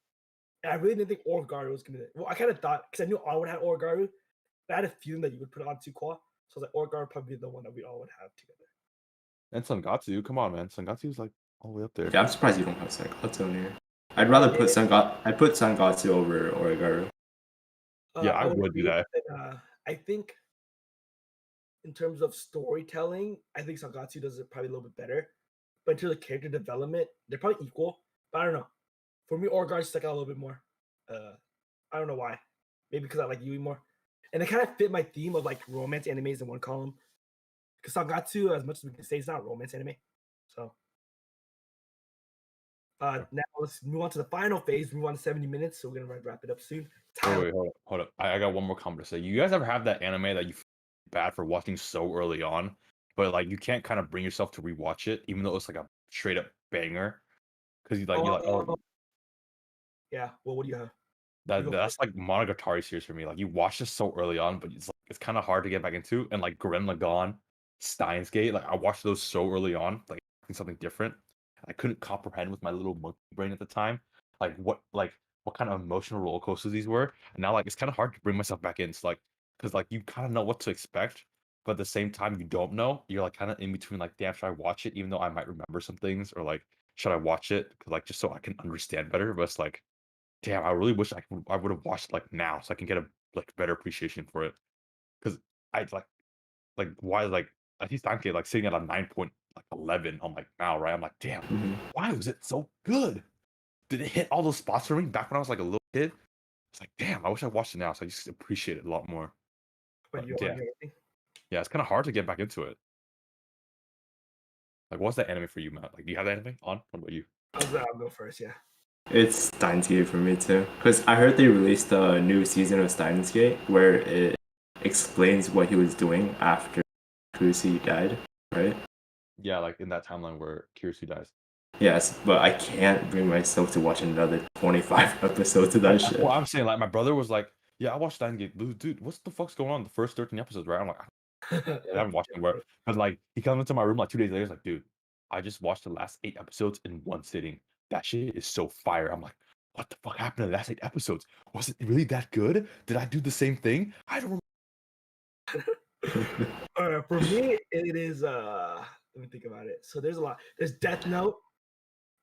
and I really didn't think Origaru was gonna be. Well, I kind of thought because I knew all would have Origaru, but I had a feeling that you would put it on Tukwa. So I was like, Origaru would probably be the one that we all would have together. And Sangatsu, come on, man. Sangatsu's like all the way up there. Yeah, I'm surprised you don't have Sangatsu in here. I'd rather put Sangatsu over Origaru. Yeah, I would do that. I think in terms of storytelling, I think Sangatsu does it probably a little bit better. But in terms of character development, they're probably equal. But I don't know. For me, Origaru stuck out a little bit more. I don't know why. Maybe because I like Yui more. And it kind of fit my theme of like romance animes in one column. Because Sangatsu, as much as we can say, it's not a romance anime. So now let's move on to the final phase. Move on to 70 minutes. So we're gonna wrap it up soon. Wait, hold up. I got one more comment to say. You guys ever have that anime that you feel bad for watching so early on, but like you can't kind of bring yourself to rewatch it, even though it's like a straight up banger? Because you're like, oh yeah. Well, what do you have? that's like Monogatari series for me. Like you watch this so early on, but it's kind of hard to get back into. And like Gurren Lagann, Steins Gate, like I watched those so early on, like something different. I couldn't comprehend with my little monkey brain at the time, what kind of emotional roller coasters these were. And now like it's kind of hard to bring myself back in. It's like because like you kind of know what to expect, but at the same time you don't know. You're like kind of in between. Like, damn, should I watch it? Even though I might remember some things, or like should I watch it? Cause like just so I can understand better. But it's like, damn, I really wish I would have watched it like now so I can get a like better appreciation for it. Cause I why I see Stanke like sitting at a 9.11 on like now, right? I'm like, damn, why was it so good? Did it hit all those spots for me back when I was like a little kid? It's like, damn, I wish I watched it now so I just appreciate it a lot more. But yeah, it's kind of hard to get back into it. Like, what's that anime for you, Matt? Like, do you have that anime on? What about you? I'll go first, yeah. It's Steins Gate for me too, because I heard they released a new season of Steins Gate where it explains what he was doing after Kusi died, right? Yeah, like in that timeline where Kirisu dies. Yes, but I can't bring myself to watch another 25 episodes of that shit. Well, I'm saying like my brother was like, yeah, I watched 9 Gig. Dude, what's the fuck's going on? The first 13 episodes, right? I'm like, I haven't watched anywhere. But like he comes into my room like 2 days later, he's like, dude, I just watched the last 8 episodes in one sitting. That shit is so fire. I'm like, what the fuck happened to the last 8 episodes? Was it really that good? Did I do the same thing? I don't For me, it is let me think about it. So there's a lot. There's Death Note.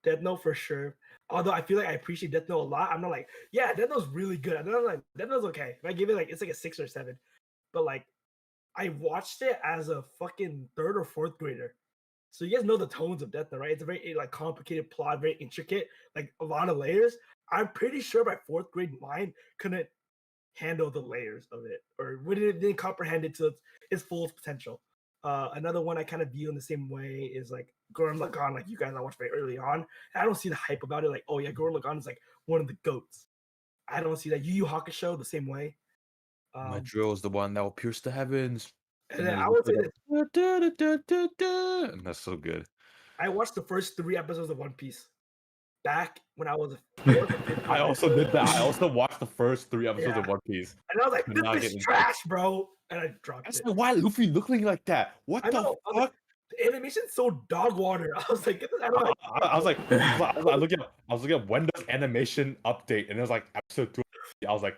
Death Note for sure. Although I feel like I appreciate Death Note a lot. I'm not like, yeah, Death Note's really good. I'm not like Death Note's okay. If I give it like it's like a 6 or 7. But like I watched it as a fucking 3rd or 4th grader. So you guys know the tones of Death Note, right? It's a very like complicated plot, very intricate, like a lot of layers. I'm pretty sure my 4th grade mind couldn't handle the layers of it, or didn't comprehend it to its full potential. Another one I kind of view in the same way is like Gurren Lagann, like you guys I watched very early on. I don't see the hype about it, like, oh yeah, Gurren Lagann is like one of the goats. I don't see that. Yu Yu Hakusho the same way. My drill is the one that will pierce the heavens. And then I would say that. And that's so good. I watched the first 3 episodes of One Piece back when I was a 4th or 5th. I also did that. I also watched the first 3 episodes of One Piece. And I was like, this is trash, bro. And I dropped it. Why Luffy looking like that? What the fuck? Like, the animation's so dog water. I was like, get this out of my I was looking at when does animation update, and it was like episode 2. I was like,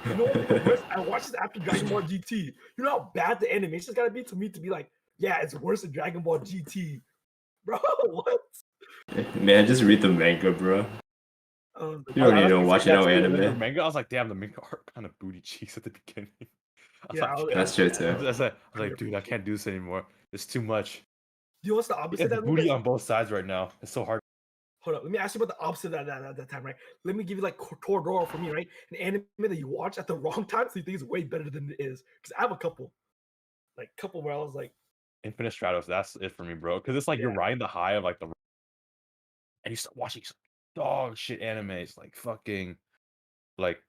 you know what's the worst? I watched this after Dragon Ball GT. You know how bad the animation's gotta be to me to be like, yeah, it's worse than Dragon Ball GT. Bro, what? Man, just read the manga, bro. You don't need to watch no anime. Manga, I was like, damn, the manga art kind of booty cheeks at the beginning. That's true too. I was like, dude, I can't do this anymore. It's too much. Do you know what's the opposite? It's booty on both sides right now. It's so hard. Hold up, let me ask you about the opposite at that time, right? Let me give you like Toradora for me, right? An anime that you watch at the wrong time, so you think it's way better than it is. Because I have a couple where I was like, Infinite Stratos, that's it for me, bro. Because it's like you're riding the high of like and you start watching dog shit animes like fucking like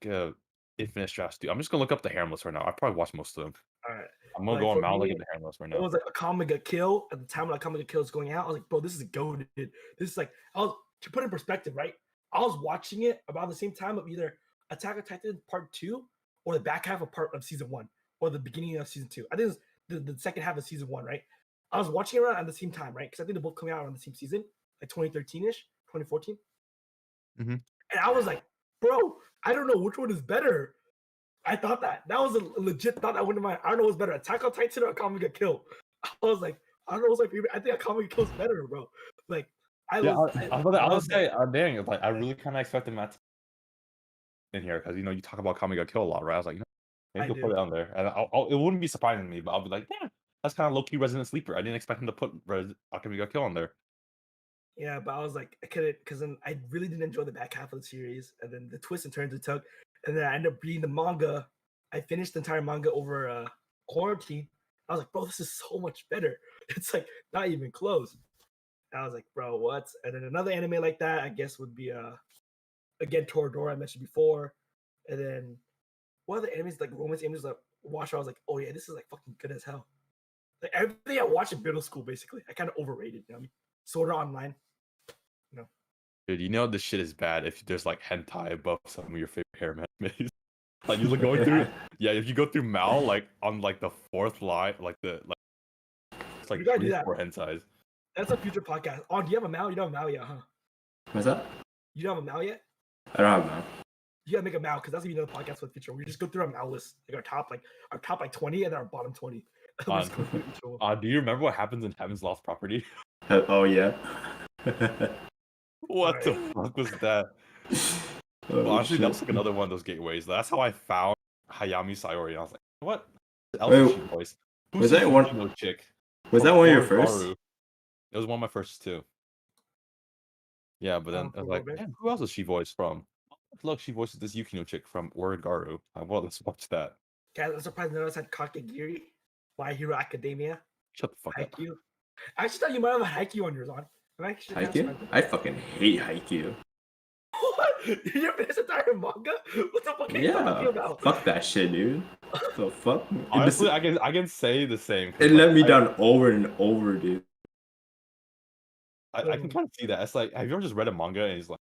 Infinite Stratos. Dude, I'm just gonna look up the Haremless right now. I probably watched most of them. all right. I'm gonna go on Mount look at the Haremless right now. It was like a Kamiga Kill at the time when Kamiga Kill was going out. I was like, bro, this is goated. This is like, to put in perspective, right? I was watching it about the same time of either Attack on Titan Part 2 or the back half of Season 1 or the beginning of Season 2. I think it was the second half of Season 1, right? I was watching it around at the same time, right? Because I think they're both coming out around the same season, like 2013-ish, 2014. Mm-hmm. And I was like, bro, I don't know which one is better. I thought that was a legit thought. I went to my. I don't know what's better, Attack on Titan or Kamiga Kill. I was like, I don't know what's my favorite. I think Kamiga Kill's better, bro. Like, I was say, dang, like I really kind of expected Matt in here because you talk about Kamiga Kill a lot, right? I was like, maybe he'll put it on there, and it wouldn't be surprising to me, but I'll be like, yeah, that's kind of low key Resident Sleeper. I didn't expect him to put Kamiga Kill on there. Yeah, but I was like, I couldn't, because then I really didn't enjoy the back half of the series, and then the twists and turns it took. And then I ended up reading the manga. I finished the entire manga over quarantine. I was like, bro, this is so much better. It's like not even close. And I was like, bro, what? And then another anime like that, I guess, would be again Toradora I mentioned before. And then one of the animes, like romance animes, like watch, I was like, oh yeah, this is like fucking good as hell. Like everything I watched in middle school, basically, I kind of overrated. You know what I mean? Sword Art Online. Dude, this shit is bad if there's like hentai above some of your favorite harem animes. Like you look going through, if you go through Mal, like on like the 4th line, it's like 3 or 4 hentais. That's a future podcast. Oh, do you have a Mal? You don't have a Mal yet, huh? What's that? You don't have a Mal yet? I don't have a Mal. You gotta make a Mal because that's gonna be another podcast for the future. We just go through our Mal list, like our top 20 and then our bottom 20. Do you remember what happens in Heaven's Lost Property? Oh yeah. What the fuck was that? Honestly, that was like another one of those gateways. That's how I found Hayami Sayori. I was like, what? Voice. Was that one? Chick. Was that one of your first? It was one of my first 2. Yeah, but then I was like, man, who else is she voiced from? Look, she voices this Yukino chick from Word Garu. Well, let's watch that. Guys, I'm surprised none of us had Kakegiri, My Hero Academia. Shut the fuck up. I actually thought you might have Haikyuu on yours on. Haikyuu? I fucking hate Haikyuu. What? You finished the entire manga? What the fuck are you talking about? Fuck that shit, dude. What the fuck? Honestly, I can say the same. It let me down over and over, dude. I can kind of see that. It's like, have you ever just read a manga and he's like,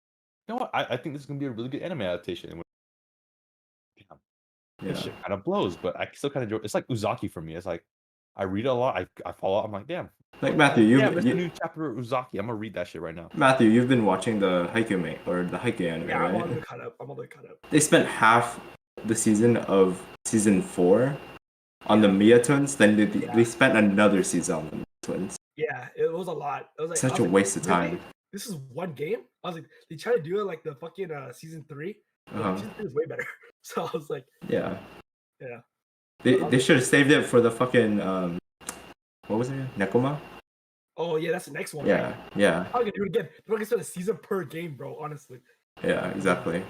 you know what? I think this is gonna be a really good anime adaptation. And damn, this shit kind of blows, but I still kind of enjoy. It's like Uzaki for me. It's like I read a lot. I follow. I'm like, damn. Like Matthew, It's a new chapter of Uzaki. I'm gonna read that shit right now. Matthew, you've been watching the Haikyuu or the Haikyuu anime, Yeah, right? I'm all the way caught up. They spent half the season of season 4 on the Mia twins. Then they spent another season on the Mia twins. Yeah, it was a lot. It was like Such a waste of time. Really? This is one game. I was like, they tried to do it like the fucking season 3. But season 3 is way better. So I was like, yeah. They should have saved it for the fucking what was it? Nekoma? Oh yeah, that's the next one. Yeah, right? yeah. I'm gonna do it again. They're gonna spend a season per game, bro. Honestly. Yeah, exactly.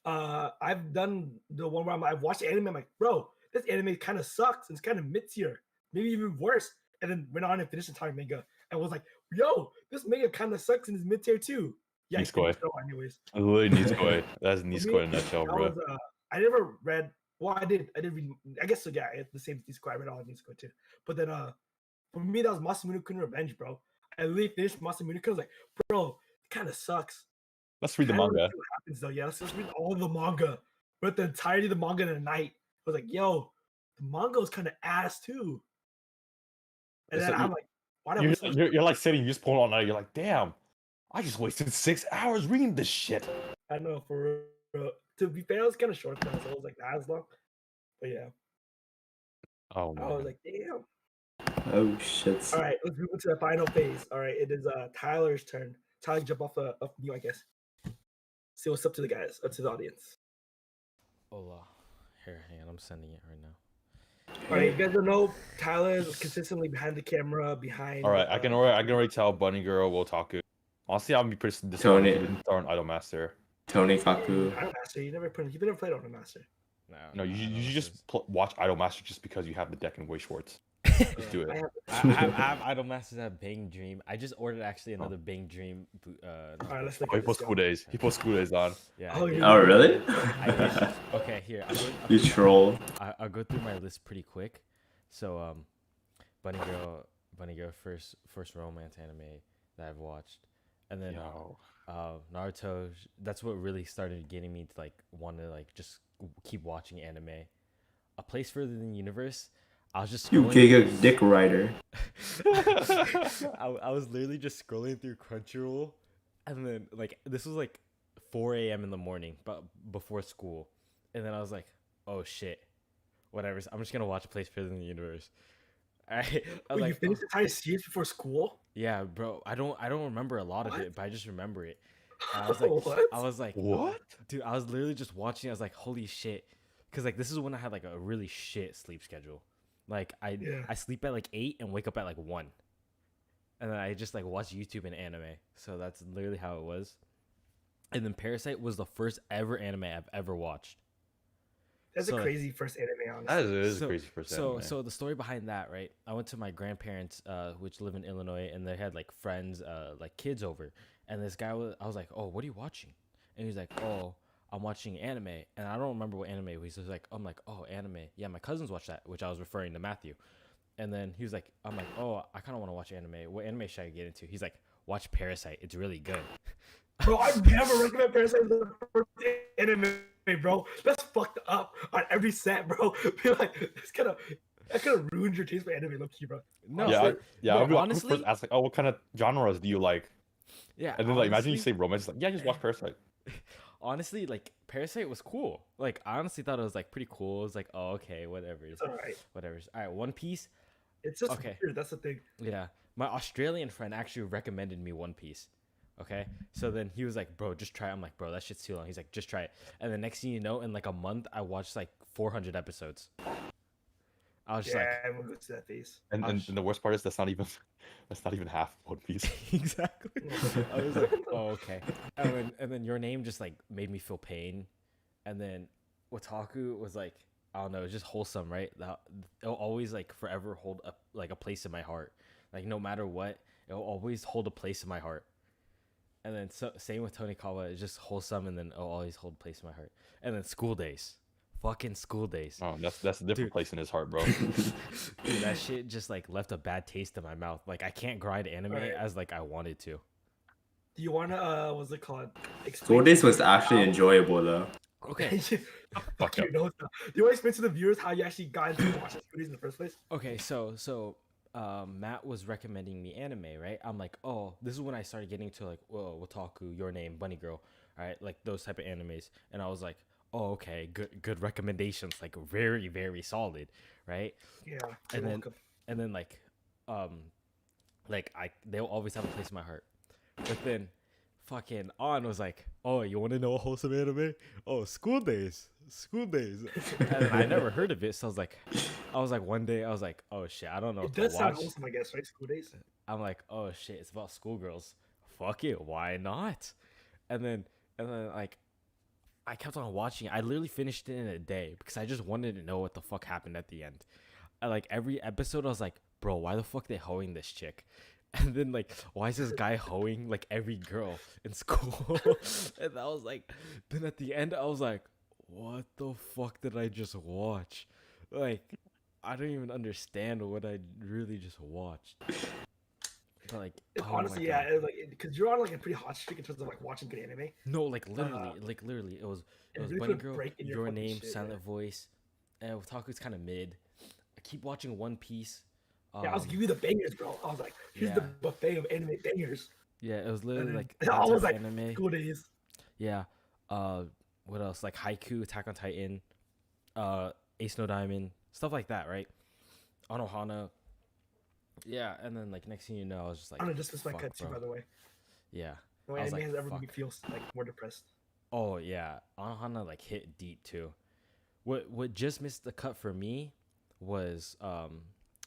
I've done the one where I've watched the anime. I'm like, bro, this anime kind of sucks. It's kind of mid tier, maybe even worse. And then went on and finished the entire manga. And was like, yo, this manga kind of sucks and is mid tier too. Yeah, anyways. Literally Nisekoi. That's Nisekoi in a nutshell, bro. I never read. Well, I did read. I guess so. Yeah, it's the same Nisekoi. I read all of Nisekoi too. But then, for me, that was Masamune Kun Revenge, bro. I literally finished Masamune Kun. I was like, bro, it kind of sucks. Let's read the manga. What happens though? Yeah, let's read all the manga. Read the entirety of the manga in a night. I was like, yo, the manga was kind of ass too. And then I'm like, why not? You're like sitting, you just pull it all night. You're like, damn, I just wasted 6 hours reading this shit. I know, for real. To be fair, it was kind of short, so it was like not as long. But yeah. Oh man. I was like, damn. Oh shit. All right, let's move into the final phase. All right, it is Tyler's turn. Tyler, jump off you, I guess. See what's up to the guys, up to the audience. Hola. Here, hang on, I'm sending it right now. All right, you guys don't know Tyler is consistently behind the camera, behind. All right, I can already tell Bunny Girl will talk. Honestly, I'll be pretty disappointed if you didn't start on Idol Master. Tony Kaku. Idol Master, you never played Idol Master. No, you just watch Idol Master just because you have the deck in Way Schwartz. Just do it. I have Idol Masters at Bang Dream. I just ordered actually another Bang Dream. All right, let's look he at posts this. school days. He posts school days on. Yeah. Oh, really? Okay, here. You troll. I'll go through my list pretty quick. So, Bunny Girl, first romance anime that I've watched, and then Naruto. That's what really started getting me to like want to like just keep watching anime. A Place Further Than the Universe. I was just you giga dick rider. I was literally just scrolling through Crunchyroll, and then like this was like 4 a.m. in the morning, but before school, and then I was like, oh shit, whatever. I'm just gonna watch A Place Further Than the Universe. I was like, you finished the entire series before school? Yeah, bro. I don't remember a lot of it, but I just remember it. And I was like, what? Dude, I was literally just watching. I was like, holy shit, because like this is when I had like a really shit sleep schedule. Like I sleep at like 8 and wake up at like 1, and then I just like watch YouTube and anime. So that's literally how it was. And then Parasite was the first ever anime I've ever watched. That's a crazy first anime, honestly. That is a crazy first anime. So the story behind that, right? I went to my grandparents, which live in Illinois, and they had like friends, like kids over. And this guy I was like, oh, what are you watching? And he's like, oh, I'm watching anime, and I don't remember what anime. He's just like, I'm like, oh, anime. Yeah, my cousins watch that, which I was referring to Matthew. And then he was like, I'm like, oh, I kind of want to watch anime. What anime should I get into? He's like, watch Parasite. It's really good. Bro, I've never recommend Parasite as the first anime, bro. That's fucked up on every set, bro. Be like, that could have ruined your taste for anime, low key, bro. No, yeah. Honestly, first ask like, oh, what kind of genres do you like? Yeah, and then like imagine you say romance, like, yeah, just watch Parasite. Honestly, like Parasite was cool. Like I honestly thought it was like pretty cool. It was like, oh, okay, whatever. It's alright. Whatever. All right, One Piece. It's just weird. That's the thing. Yeah, my Australian friend actually recommended me One Piece. Okay, so then he was like, bro, just try it. I'm like, bro, that shit's too long. He's like, just try it. And the next thing you know, in like a month, I watched like 400 episodes. I was just like, I'm gonna go to that phase. And the worst part is that's not even half One Piece. Exactly. I was like, oh, okay. And then Your Name just like made me feel pain. And then Wataku was like, I don't know, it's just wholesome, right? It'll always like forever hold a place in my heart. Like no matter what, it'll always hold a place in my heart. And then same with Tonikawa, it's just wholesome, and then it'll always hold a place in my heart. And then School Days, Fucking School Days. Oh, that's a different Dude. place in his heart, bro. Dude, that shit just like left a bad taste in my mouth. Like I can't grind anime Alright. as like I wanted to. Do you wanna what's it called? School Explain Days to was the actually how- enjoyable though. Okay. Fuck you up. know, do you want to explain to the viewers how you actually got into watching School Days in the first place? Okay, so Matt was recommending me anime, right? I'm like, oh, this is when I started getting to like, whoa, Wataku, Your Name, Bunny Girl, right? Like those type of animes, and I was like, oh, okay, good recommendations, like very very solid, right? Yeah. And you're then welcome. and then like they'll always have a place in my heart, but then fucking On was like, oh, you want to know a wholesome anime? Oh, School Days. And I never heard of it, so I was like one day I was like, oh shit, I don't know It what to does sound watch. wholesome, I guess, right? School Days. I'm like, oh shit, it's about schoolgirls. Fuck it, why not? And then like I kept on watching it. I literally finished it in a day because I just wanted to know what the fuck happened at the end. I, like every episode I was like, bro, why the fuck they hoeing this chick? And then like, why is this guy hoeing like every girl in school? And I was like, then at the end I was like, what the fuck did I just watch? Like, I don't even understand what I really just watched. But like, oh my Honestly, God. yeah, because you're on like a pretty hot streak in terms of like watching good anime. No, like literally, it was really Bunny put a Girl, break in your Your fucking Name, shit, Silent yeah. Voice, and Otaku's kind of mid. I keep watching One Piece. Yeah, I was giving you the bangers, bro. I was like, here's the yeah. buffet of anime bangers. Yeah, it was literally then like I that was type like, of anime. School Days. Yeah. What else? Like Haiku, Attack on Titan, Ace No Diamond, stuff like that, right? Anohana. Yeah, and then like next thing you know, I was just like, I'm gonna dismiss my fuck, cut too, bro. by the way. Yeah. No I was anime like, has ever made me fuck. feel like more depressed. Oh yeah, Anohana like hit deep too. What just missed the cut for me was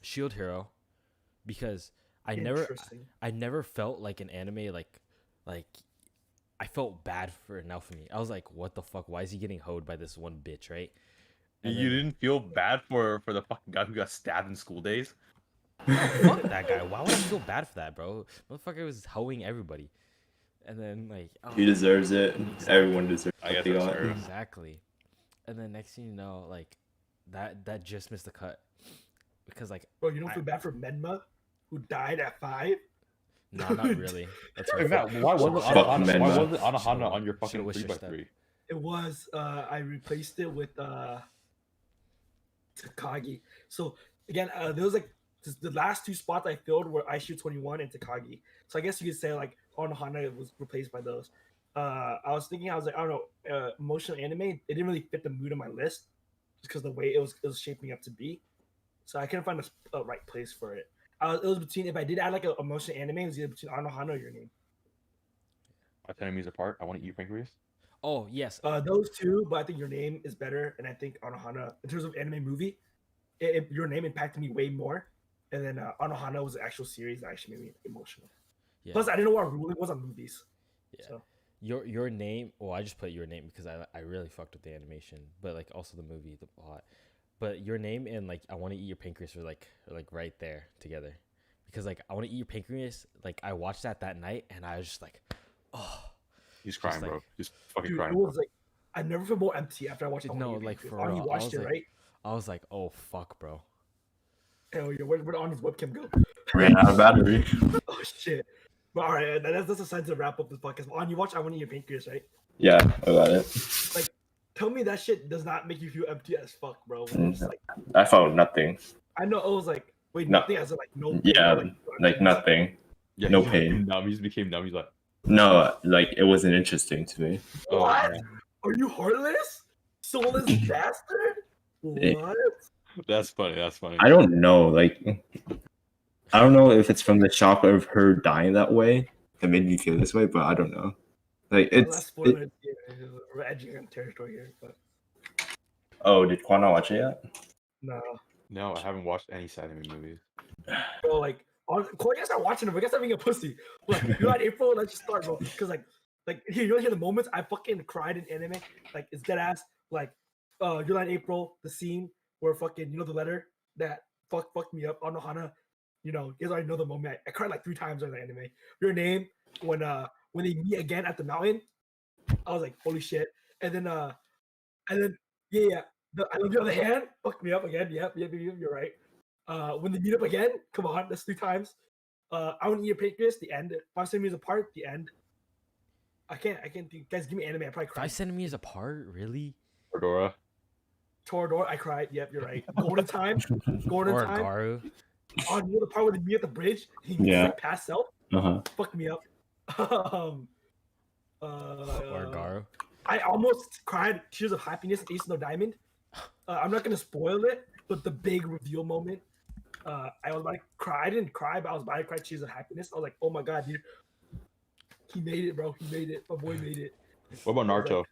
Shield Hero, because I never felt like an anime like I felt bad for Naofumi. I was like, what the fuck? Why is he getting hoed by this one bitch, right? And You then- didn't feel bad for the fucking guy who got stabbed in School Days? No, fuck that guy. Why would I feel bad for that, bro? Motherfucker was hoeing everybody. And then like He deserves it. Exactly. Everyone deserves I what guess they that's got. fair. Exactly. And then next thing you know, like that just missed the cut. Because like Bro, you don't feel bad for Menma, who died at 5? no, not really. That's Hey, her Matt, fault. why wasn't Fuck Anohana, men, why man. wasn't Anohana on your Should've fucking wished 3x3? It was I replaced it with Takagi. So again, there was like the last two spots I filled were Aishu 21 and Takagi. So I guess you could say like Anohana was replaced by those. I was thinking, I was like, I don't know, emotional anime. It didn't really fit the mood of my list just because the way it was shaping up to be. So I couldn't find a right place for it. It was between, if I did add like an emotional anime, it was either between Anohana or Your Name. Are 10 enemies apart? I want to eat your pancreas. Oh yes. Those two, but I think Your Name is better, and I think Anohana, in terms of anime movie, Your Name impacted me way more, and then Anohana was the actual series that actually made me emotional. Yeah. Plus, I didn't know what ruling was on movies. Yeah. So Your Name. Well, I just put Your Name because I really fucked with the animation, but like also the movie, the plot. But Your Name and like I Want to Eat Your Pancreas are like right there together, because like I Want to Eat Your Pancreas, like I watched that night and I was just like, oh. He's crying, like- bro. He's fucking dude, crying. it was like I never feel more empty after I watched. No, like for Ani real. watched it, like, right? I was like, oh fuck, bro. Hell yeah, where'd Ani's webcam go? Ran out of battery. Oh shit. But all right, that's a sign to wrap up this podcast. Ani, you watch I Want to Eat Your Pancreas, right? Yeah, I got it. Like, tell me that shit does not make you feel empty as fuck, bro. When it's like, I felt nothing. I know it was like, wait, No. nothing as in like no pain, Yeah, or, like nothing. Yeah, No he pain. became numb. He just became numb. He's like, No, like it wasn't interesting to me. oh, What? man. Are you heartless? Soulless bastard? What? That's funny. That's funny. I don't know. Like, I don't know if it's from the shock of her dying that way that made me feel this way, but I don't know. Like, Last it's. spoiler. Yeah, we're edging on territory here, but Oh, did Kwana watch it yet? no. No, I haven't watched any sad anime movies. Bro, like, Corey, guys not watching it, but guys not being a pussy. Like, you're on April, let's just start, bro. Because, like, here, you want to hear the moments I fucking cried in anime? Like, it's dead ass. Like, you're on April, the scene where fucking, you know, the letter that fucked me up on Nohana. You know, you guys already know the moment. I cried like 3 times on the anime. Your Name, when they meet again at the mountain, I was like, holy shit. And then, yeah, I love you on the hand. Fuck me up again. Yep, you're right. When they meet up again, come on, that's 3 times. I want to eat your pancreas. The end. 5 centimeters apart. The end. I can't think. Guys, give me anime. I probably cried. 5 centimeters apart, really? Fedora. Torador. I cried. Yep, you're right. Golden time. Golden Or time. Garu? Oh, you know the part where they meet at the bridge? He meets Yeah. like past self. Uh-huh. Fuck me up. Or Garu? I almost cried tears of happiness in Ace No Diamond. I'm not gonna spoil it, but the big reveal moment. I was like, cry. I didn't cry, but I was about to cry tears of happiness. I was like, oh my god, dude, he made it, bro. He made it. My boy made it. What about Naruto? Like,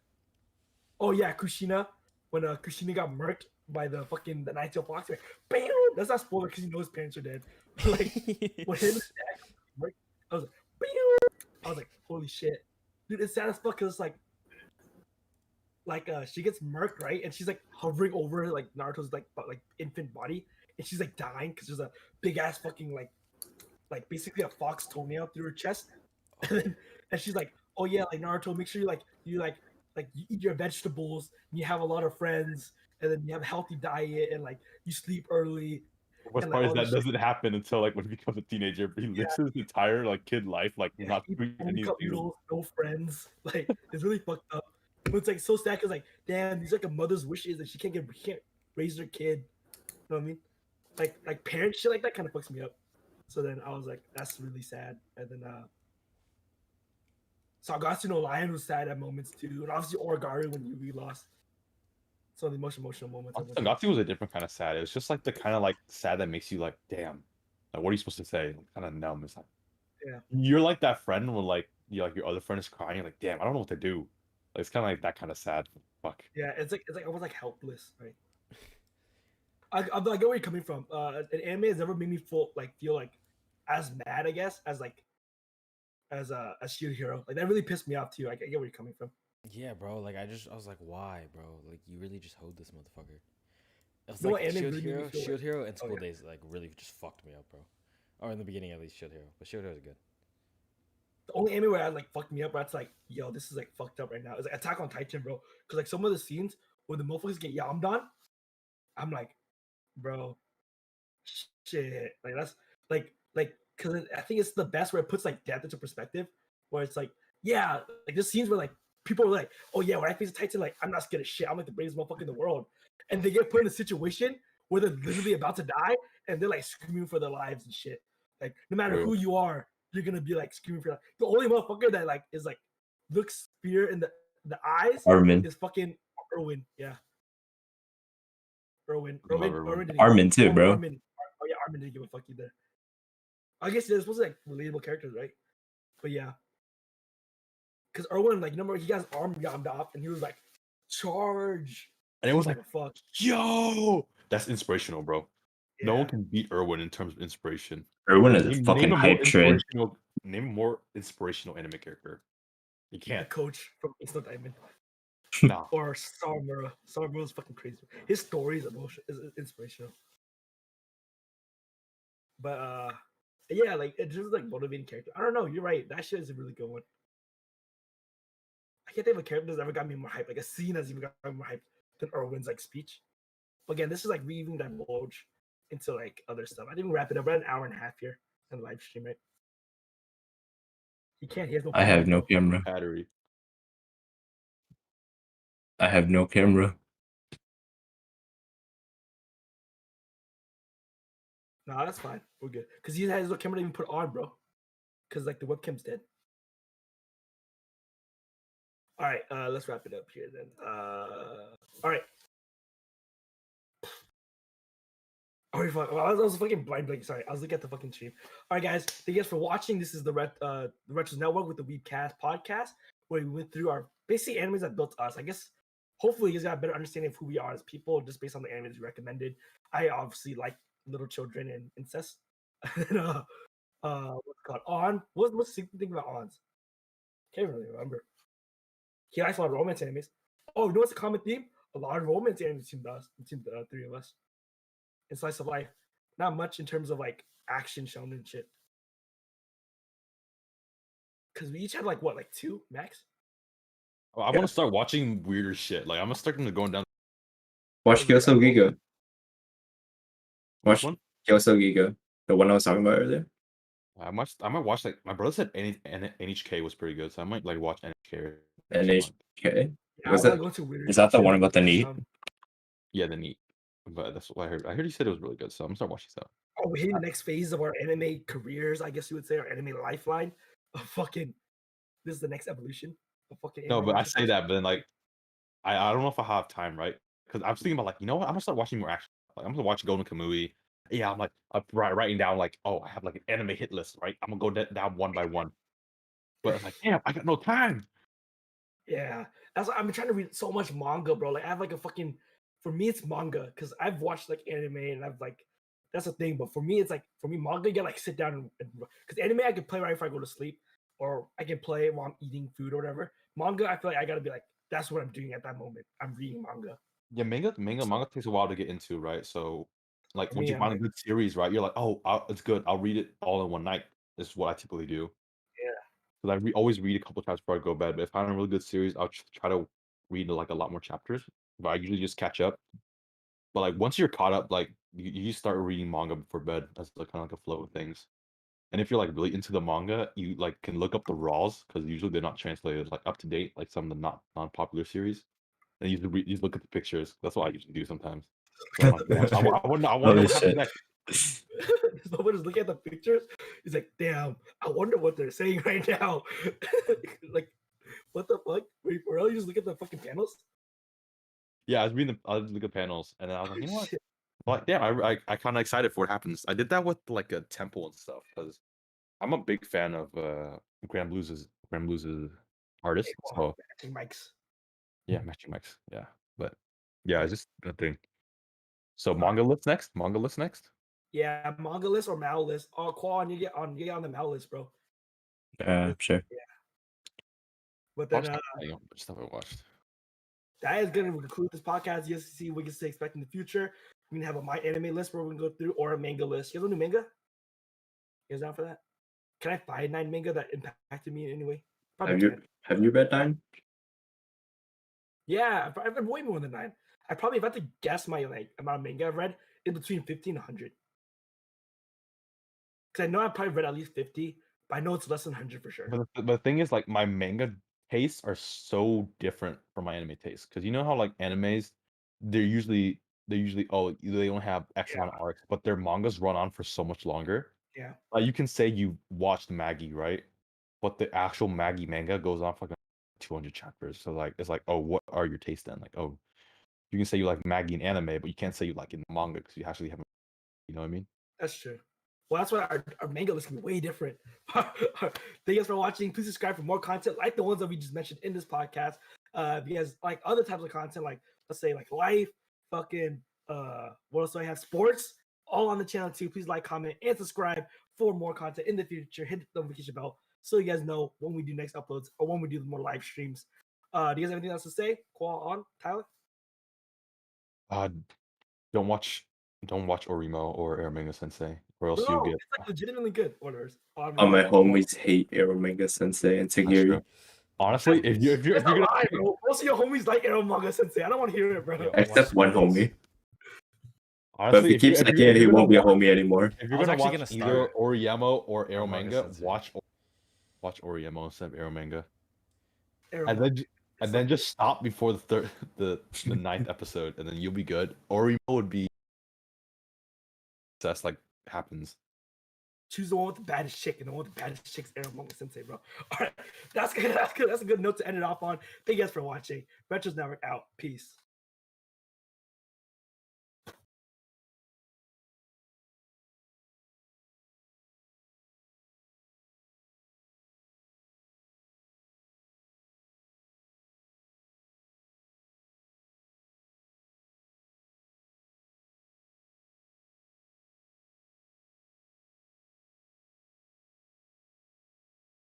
oh yeah, Kushina. When Kushina got murked by the Nine-Tail Fox, like, bam! That's not spoiler because you know his parents are dead. Like when him and his dad got murked, I was like, bam! I was like, holy shit, dude, it's sad as fuck because it's like she gets murked, right? And she's like hovering over like Naruto's like infant body, and she's like dying because there's a big ass fucking like basically a fox toenail through her chest. And she's like, oh yeah, like Naruto, make sure you eat your vegetables and you have a lot of friends and then you have a healthy diet and like you sleep early. What's and, part like, is all that this shit. doesn't happen until like when he becomes a teenager. But he lives his entire like kid life like not Eat doing only cup anything. noodles, no friends. Like it's really fucked up. But it's like so sad because like damn, these like a mother's wishes and she can't raise her kid. You know what I mean? Like parent shit like that kind of fucks me up. So then I was like, that's really sad. And then Sargatsu no Lion was sad at moments too, and obviously Origari when Yugi lost. So the most emotional moments. Nazi was a different kind of sad. It was just like the kind of like sad that makes you like, damn, like what are you supposed to say? Kind of numb. It's like, Yeah. You're like that friend when like you like your other friend is crying. You're like, damn, I don't know what to do. Like, it's kind of like that kind of sad. Fuck. Yeah, it's like I was like helpless, right? I get where you're coming from. An anime has never made me feel like as mad, I guess, as Shield Hero. Like that really pissed me off too. I get where you're coming from. Yeah, bro. Like I was like, why, bro? Like you really just hoed this motherfucker. It was You know like what anime Shield really made me Hero, feel Shield like- Hero, and Oh, School yeah. Days like really just fucked me up, bro. Or in the beginning at least, Shield Hero, but Shield Hero is good. The only anime where I like fucked me up, where it's like, yo, this is like fucked up right now. Is like Attack on Titan, bro. Because like some of the scenes where the motherfuckers get yammed on, I'm like, bro, shit. Like that's like because I think it's the best where it puts like death into perspective. Where it's like, yeah, like there's scenes where like people are like, oh yeah, when I face a Titan, like I'm not scared of shit. I'm like the bravest motherfucker in the world, and they get put in a situation where they're literally about to die, and they're like screaming for their lives and shit. Like no matter who you are, you're gonna be like screaming for your life. The only motherfucker that like is like looks fear in the eyes Armin. is fucking Erwin. Yeah. Erwin. Love Erwin. Erwin. Erwin didn't Armin too, bro. Armin. Oh yeah, Armin didn't give a fuck either. I guess they're supposed to like relatable characters, right? But yeah. Because Erwin, like, remember he got his arm yammed off and he was like, charge. And it was like, fuck. yo, that's inspirational, bro. No Yeah. one can beat Erwin in terms of inspiration. Erwin is a Name fucking a more hype train. Name a more inspirational anime character. You The can't. coach from Ace No Diamond. Nah. Or Sarmura. Sarmura's fucking crazy. His story is inspirational. But yeah, like it's just like motivating character. I don't know, you're right. That shit is a really good one. I can't think of a character that's ever got me more hype. Like a scene has even got me more hype than Erwin's like speech. But again, this is like we even divulge into like other stuff. I didn't wrap it up. We're at an hour and a half here on the live stream, right? He can't. He has no. I have no camera. Battery. I have no camera. No, that's fine. We're good. Because he has no camera to even put on, bro. Because like the webcam's dead. All right, let's wrap it up here then. All right. Oh, fuck. Well, I was fucking blind blank. Sorry, I was looking at the fucking stream. All right, guys. Thank you guys for watching. This is the Retros Network with the Weebcast podcast, where we went through our basic animes that built us. I guess hopefully you guys got a better understanding of who we are as people, just based on the animes we recommended. I obviously like little children and incest. And, what's it called? What's the thing about Ons? Can't really remember. He likes a lot of romance animes. Oh, you know what's a common theme? A lot of romance animes between the three of us. In slice of life, not much in terms of like action shown and shit. Because we each had like what, like 2 max? I want to start watching weirder shit. Like I'm gonna start going down Watch Kyoso Giga. Which Watch one? Kyoso Giga, the one I was talking about earlier. I might watch like my brother said NHK was pretty good, so I might like watch NHK. NHK. Yeah, Was I it? go to weird Is that the shit one like about the this, NEET? Yeah, the NEET. But that's what I heard. I heard he said it was really good, so I'm gonna start watching stuff. Oh, we're hitting the next phase of our anime careers, I guess you would say, our anime lifeline. Fucking, this is the next evolution of fucking No, anime but I watching. say that, but then like I don't know if I have time, right? Because I was thinking about like, you know what? I'm gonna start watching more action. Like I'm gonna watch Golden Kamui. Yeah, I'm like writing down like, oh, I have like an anime hit list, right? I'm gonna go down one by one. But it's like, damn, I got no time. Yeah, that's why I'm trying to read so much manga, bro. Like I have like a fucking. For me, it's manga because I've watched like anime and I've like that's the thing. But for me, it's like manga, you gotta like sit down and because anime I can play right if I go to sleep or I can play while I'm eating food or whatever. Manga, I feel like I gotta be like that's what I'm doing at that moment. I'm reading manga. Yeah, manga takes a while to get into, right? So, like, For once me, you I'm find a like, good series, right? You're like, oh, it's good. I'll read it all in one night. This is what I typically do. yeah, Because always read a couple times before I go to bed. But if I find a really good series, I'll try to read like a lot more chapters. But I usually just catch up. But like once you're caught up, like you start reading manga before bed. That's like kind of like a flow of things. And if you're like really into the manga, you like can look up the raws because usually they're not translated like up to date, like some of the not non-popular series. And you just look at the pictures. That's what I usually do sometimes. So I'm like, damn, I want to know Holy what happens shit. next. someone is looking at the pictures. He's like, damn, I wonder what they're saying right now. Like, what the fuck? Wait, for real? You just look at the fucking panels? Yeah, I was look at panels, and then I was like, you know what? Shit. Like, damn, I kind of excited for what happens. I did that with like a temple and stuff because I'm a big fan of Grand Blues' Hey, artist. well, So matching mics. yeah, matching mics. Yeah, but yeah, it's just a thing. So All right. manga list next. Manga list next. Yeah, manga list or Mal list. Oh, Quan, you get on the Mal list, bro. Sure. Yeah. But Watch then stuff I watched. that is gonna conclude this podcast. You guys see what you can expect in the future. We're gonna have a my anime list where we can go through or a manga list. You guys want to do manga? You guys down for that? Can I find 9 manga that impacted me in any way? Probably can. Have you read 9? Yeah, I've read way more than 9. I probably, if I had to guess my like amount of manga I've read, it's between 50 and 100. Because I know I've probably read at least 50, but I know it's less than 100 for sure. But the thing is, like, my manga tastes are so different from my anime tastes. Because you know how like animes, they're usually they only have X Yeah. amount of arcs, but their mangas run on for so much longer. Yeah. Like you can say you watched Maggie, right? But the actual Maggie manga goes on for like 200 chapters. So like it's like, oh, what are your tastes then? Like, oh, you can say you like Maggie in anime, but you can't say you like in manga because you actually haven't. You know what I mean? That's true. Well, that's why our manga list can be way different. Thank you guys for watching. Please subscribe for more content like the ones that we just mentioned in this podcast. If you guys like other types of content, like let's say like life, fucking what else do I have? Sports, all on the channel too. Please like, comment, and subscribe for more content in the future. Hit the notification bell so you guys know when we do next uploads or when we do more live streams. Do you guys have anything else to say? Call on Tyler. Uh, don't watch Orimo or Ermanga Sensei, or else you'll No, get. it's like legitimately good orders. All my homies hate Arrow Manga Sensei and That's Tagiri. true. Honestly, if you're That's a gonna lie, bro. Most of your homies like Arrow Manga Sensei. I don't want to hear it, bro. Yo, Except one homie. honestly, But if he keeps liking it, he won't be a homie anymore. If I you're was gonna actually watch gonna either start Oriyamo or Arrow Manga Manga, Sensei. watch Oriyamo instead of Arrow Manga, Arrow and Manga. then just stop before the 9th episode, and then you'll be good. Oriyamo would be that's like happens. Choose the one with the baddest chick, and the one with the baddest chick's Arrow Manga Sensei, bro. All right, that's good. That's good. That's a good note to end it off on. Thank you guys for watching. Retro's Network out. Peace.